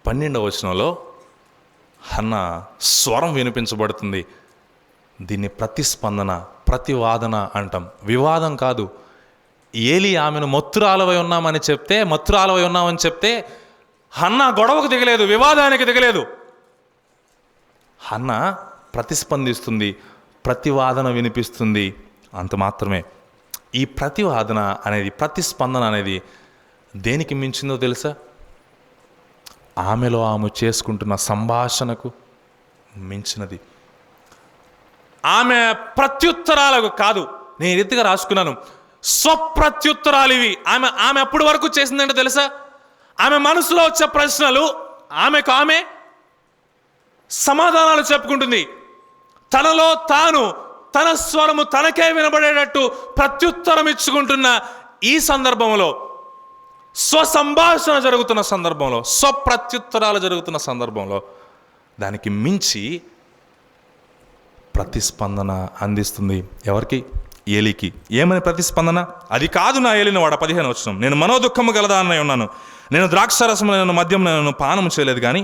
12వ వచనంలో హన్నా స్వరం వినిపించబడుతుంది. దీన్ని ప్రతిస్పందన, ప్రతివాదన అంటాం. వివాదం కాదు. ఏలీ ఆమెను మత్తురాలవై ఉన్నామని చెప్తే హన్నా గొడవకు దిగలేదు, వివాదానికి దిగలేదు. హన్నా ప్రతిస్పందిస్తుంది, ప్రతివాదన వినిపిస్తుంది. అంత మాత్రమే. ఈ ప్రతివాదన అనేది, ప్రతిస్పందన అనేది దేనికి మించిందో తెలుసా? ఆమెలో ఆమె చేసుకుంటున్న సంభాషణకు మించినది. ఆమె ప్రత్యుత్తరాలకు కాదు, నేను రీతిగా రాసుకున్నాను, స్వప్రత్యుత్తరాలు ఇవి. ఆమె అప్పటి వరకు చేసిందంటే తెలుసా? ఆమె మనసులో వచ్చే ప్రశ్నలు ఆమెకు ఆమె సమాధానాలు చెప్పుకుంటుంది. తనలో తాను, తన స్వరము తనకే వినబడేటట్టు ప్రత్యుత్తరం ఇచ్చుకుంటున్న ఈ సందర్భంలో, స్వసంభాషణ జరుగుతున్న సందర్భంలో, స్వప్రత్యుత్తరాలు జరుగుతున్న సందర్భంలో దానికి మించి ప్రతిస్పందన అందిస్తుంది. ఎవరికి? ఏలీకి. ఏమని ప్రతిస్పందన? అది కాదు నా ఏలిన వాడ. 15వ వచనం, నేను మనోదుఖము గలదానై ఉన్నాను, నేను ద్రాక్షారసములను మద్యం నేను పానము చేయలేదు, కానీ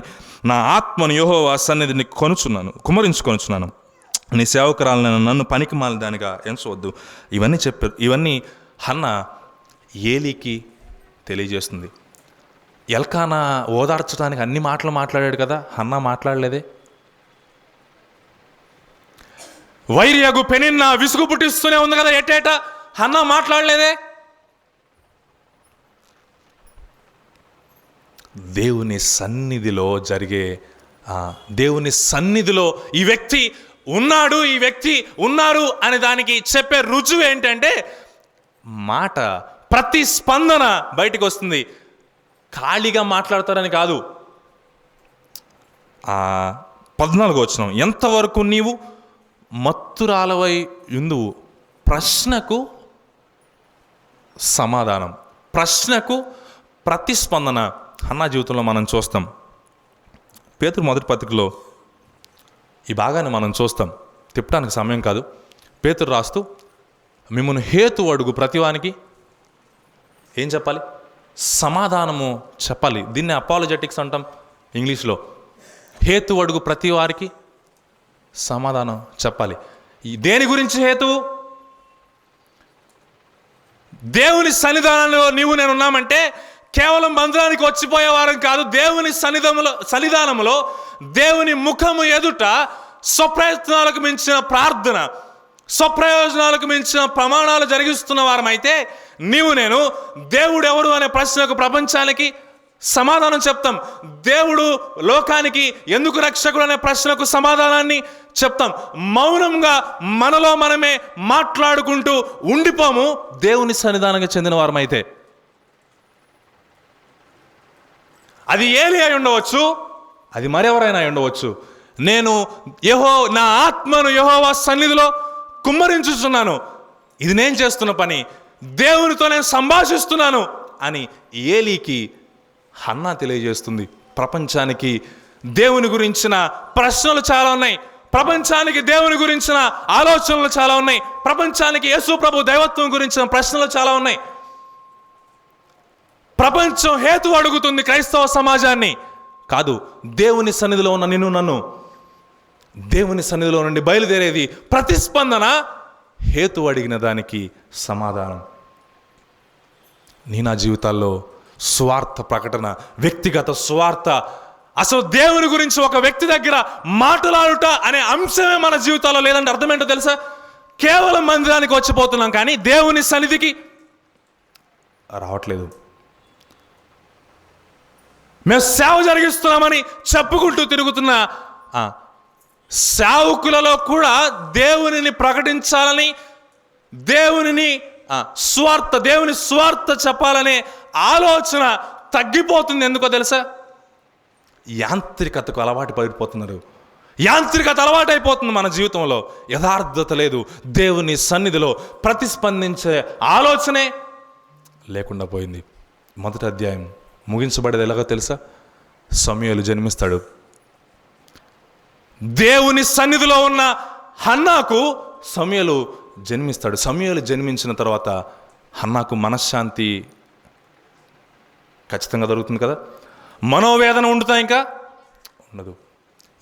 నా ఆత్మను యెహోవా సన్నిధిని కుమ్మరించుకొనుచున్నాను. నీ సేవకురాలను నన్ను పనికి మాలిన దానిగా ఎంచవద్దు. ఇవన్నీ చెప్పారు. ఇవన్నీ హన్నా ఏలీకి తెలియజేస్తుంది. ఎల్కానా ఓదార్చడానికి అన్ని మాటలు మాట్లాడాడు కదా, హన్నా మాట్లాడలేదే. వైర్యగు పెనిన్న విసుగు పుట్టిస్తూనే ఉంది కదా ఎట్టేట, హన్నా మాట్లాడలేదే. దేవుని సన్నిధిలో ఈ వ్యక్తి ఉన్నాడు, ఈ వ్యక్తి ఉన్నారు అనే దానికి చెప్పే రుజువు ఏంటంటే మాట, ప్రతిస్పందన బయటికి వస్తుంది. ఖాళీగా మాట్లాడతారని కాదు. 14వ వచనం, ఎంతవరకు నీవు మత్తురాలవై యుందువు. ప్రశ్నకు సమాధానం, ప్రశ్నకు ప్రతిస్పందన హన్నా జీవితంలో మనం చూస్తాం. పేతురు మొదటి పత్రికలో ఈ భాగాన్ని మనం చూస్తాం. తిప్పడానికి సమయం కాదు. పేతురు రాస్తూ, మిమ్మల్ని హేతు అడుగు ప్రతివానికి ఏం చెప్పాలి? సమాధానము చెప్పాలి. దీన్ని అపాలజెటిక్స్ అంటాం ఇంగ్లీష్లో. హేతు అడుగు ప్రతి వారికి సమాధానం చెప్పాలి. దేని గురించి హేతువు? దేవుని సన్నిధానంలో నీవు నేను ఉన్నామంటే కేవలం మందిరానికి వచ్చిపోయేవారం కాదు. దేవుని సన్నిధానంలో దేవుని ముఖము ఎదుట స్వప్రయత్నాలకు మించిన ప్రార్థన, స్వప్రయోజనాలకు మించిన ప్రమాణాలు జరిగిస్తున్న వారమైతే నీవు నేను దేవుడు ఎవరు అనే ప్రశ్నకు ప్రపంచానికి సమాధానం చెప్తాం. దేవుడు లోకానికి ఎందుకు రక్షకుడు అనే ప్రశ్నకు సమాధానాన్ని చెప్తాం. మౌనంగా మనలో మనమే మాట్లాడుకుంటూ ఉండిపోము దేవుని సన్నిధానంగా చెందిన వారమైతే. అది ఏలీ అయి ఉండవచ్చు, అది మరెవరైనా అయి ఉండవచ్చు. నేను నా ఆత్మను యెహోవా సన్నిధిలో కుమ్మరించుచున్నాను, ఇది నేను చేస్తున్న పని, దేవునితో నేను సంభాషిస్తున్నాను అని ఏలీకి హన్నా తెలియజేస్తుంది. ప్రపంచానికి దేవుని గురించిన ప్రశ్నలు చాలా ఉన్నాయి, ప్రపంచానికి దేవుని గురించిన ఆలోచనలు చాలా ఉన్నాయి, ప్రపంచానికి యేసు ప్రభు దైవత్వం గురించిన ప్రశ్నలు చాలా ఉన్నాయి. ప్రపంచం హేతు అడుగుతుంది క్రైస్తవ సమాజాన్ని, కాదు దేవుని సన్నిధిలో ఉన్న నిన్ను నన్ను. దేవుని సన్నిధిలో నుండి బయలుదేరేది ప్రతిస్పందన, హేతు అడిగిన దానికి సమాధానం. నా జీవితాల్లో స్వార్థ ప్రకటన, వ్యక్తిగత స్వార్థ, అసలు దేవుని గురించి ఒక వ్యక్తి దగ్గర మాట్లాడుట అనే అంశమే మన జీవితాల్లో లేదంటే అర్థమేంటో తెలుసా? కేవలం మందిరానికి వచ్చిపోతున్నాం కానీ దేవుని సన్నిధికి రావట్లేదు. మేము సేవ జరిగిస్తున్నామని చెప్పుకుంటూ తిరుగుతున్న సేవకులలో కూడా దేవునిని ప్రకటించాలని, దేవుని స్వార్థ చెప్పాలనే ఆలోచన తగ్గిపోతుంది. ఎందుకో తెలుసా? యాంత్రికతకు అలవాటు పడిపోతున్నారు. యాంత్రికత అలవాటు అయిపోతుంది మన జీవితంలో. యథార్థత లేదు. దేవుని సన్నిధిలో ప్రతిస్పందించే ఆలోచనే లేకుండా పోయింది. మొదటి అధ్యాయం ముగించబడేది ఎలాగో తెలుసా? సమూయేలు జన్మిస్తాడు. దేవుని సన్నిధిలో ఉన్న హన్నాకు సమూయేలు జన్మిస్తాడు. సమూయేలు జన్మించిన తర్వాత హన్నాకు మనశ్శాంతి ఖచ్చితంగా దొరుకుతుంది కదా. మనోవేదన ఉండుతా ఇంకా ఉండదు.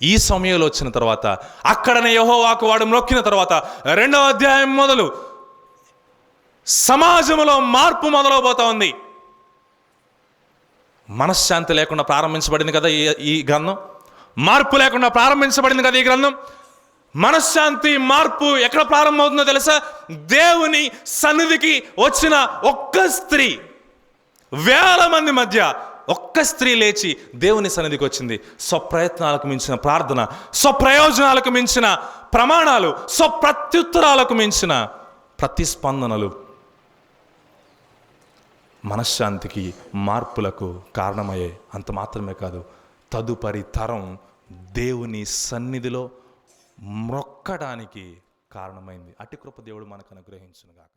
ఈ సమయంలో వచ్చిన తర్వాత అక్కడనే యెహోవాకు వాడు మొక్కిన తర్వాత 2వ అధ్యాయం మొదలు సమాజంలో మార్పు మొదలవబోతా ఉంది. మనశ్శాంతి లేకుండా ప్రారంభించబడింది కదా ఈ గ్రంథం. మార్పు లేకుండా ప్రారంభించబడింది కదా ఈ గ్రంథం. మనశ్శాంతి, మార్పు ఎక్కడ ప్రారంభమవుతుందో తెలుసా? దేవుని సన్నిధికి వచ్చిన ఒక్క స్త్రీ, వేల మంది మధ్య ఒక్క స్త్రీ లేచి దేవుని సన్నిధికి వచ్చింది. స్వప్రయత్నాలకు మించిన ప్రార్థన, స్వప్రయోజనాలకు మించిన ప్రమాణాలు, స్వప్రత్యుత్తరాలకు మించిన ప్రతిస్పందనలు మనశ్శాంతికి, మార్పులకు కారణమయ్యాయి. అంత మాత్రమే కాదు, తదుపరి తరం దేవుని సన్నిధిలో మ్రొక్కడానికి కారణమైంది. అట్టి కృప దేవుడు మనకు అనుగ్రహించును గాక.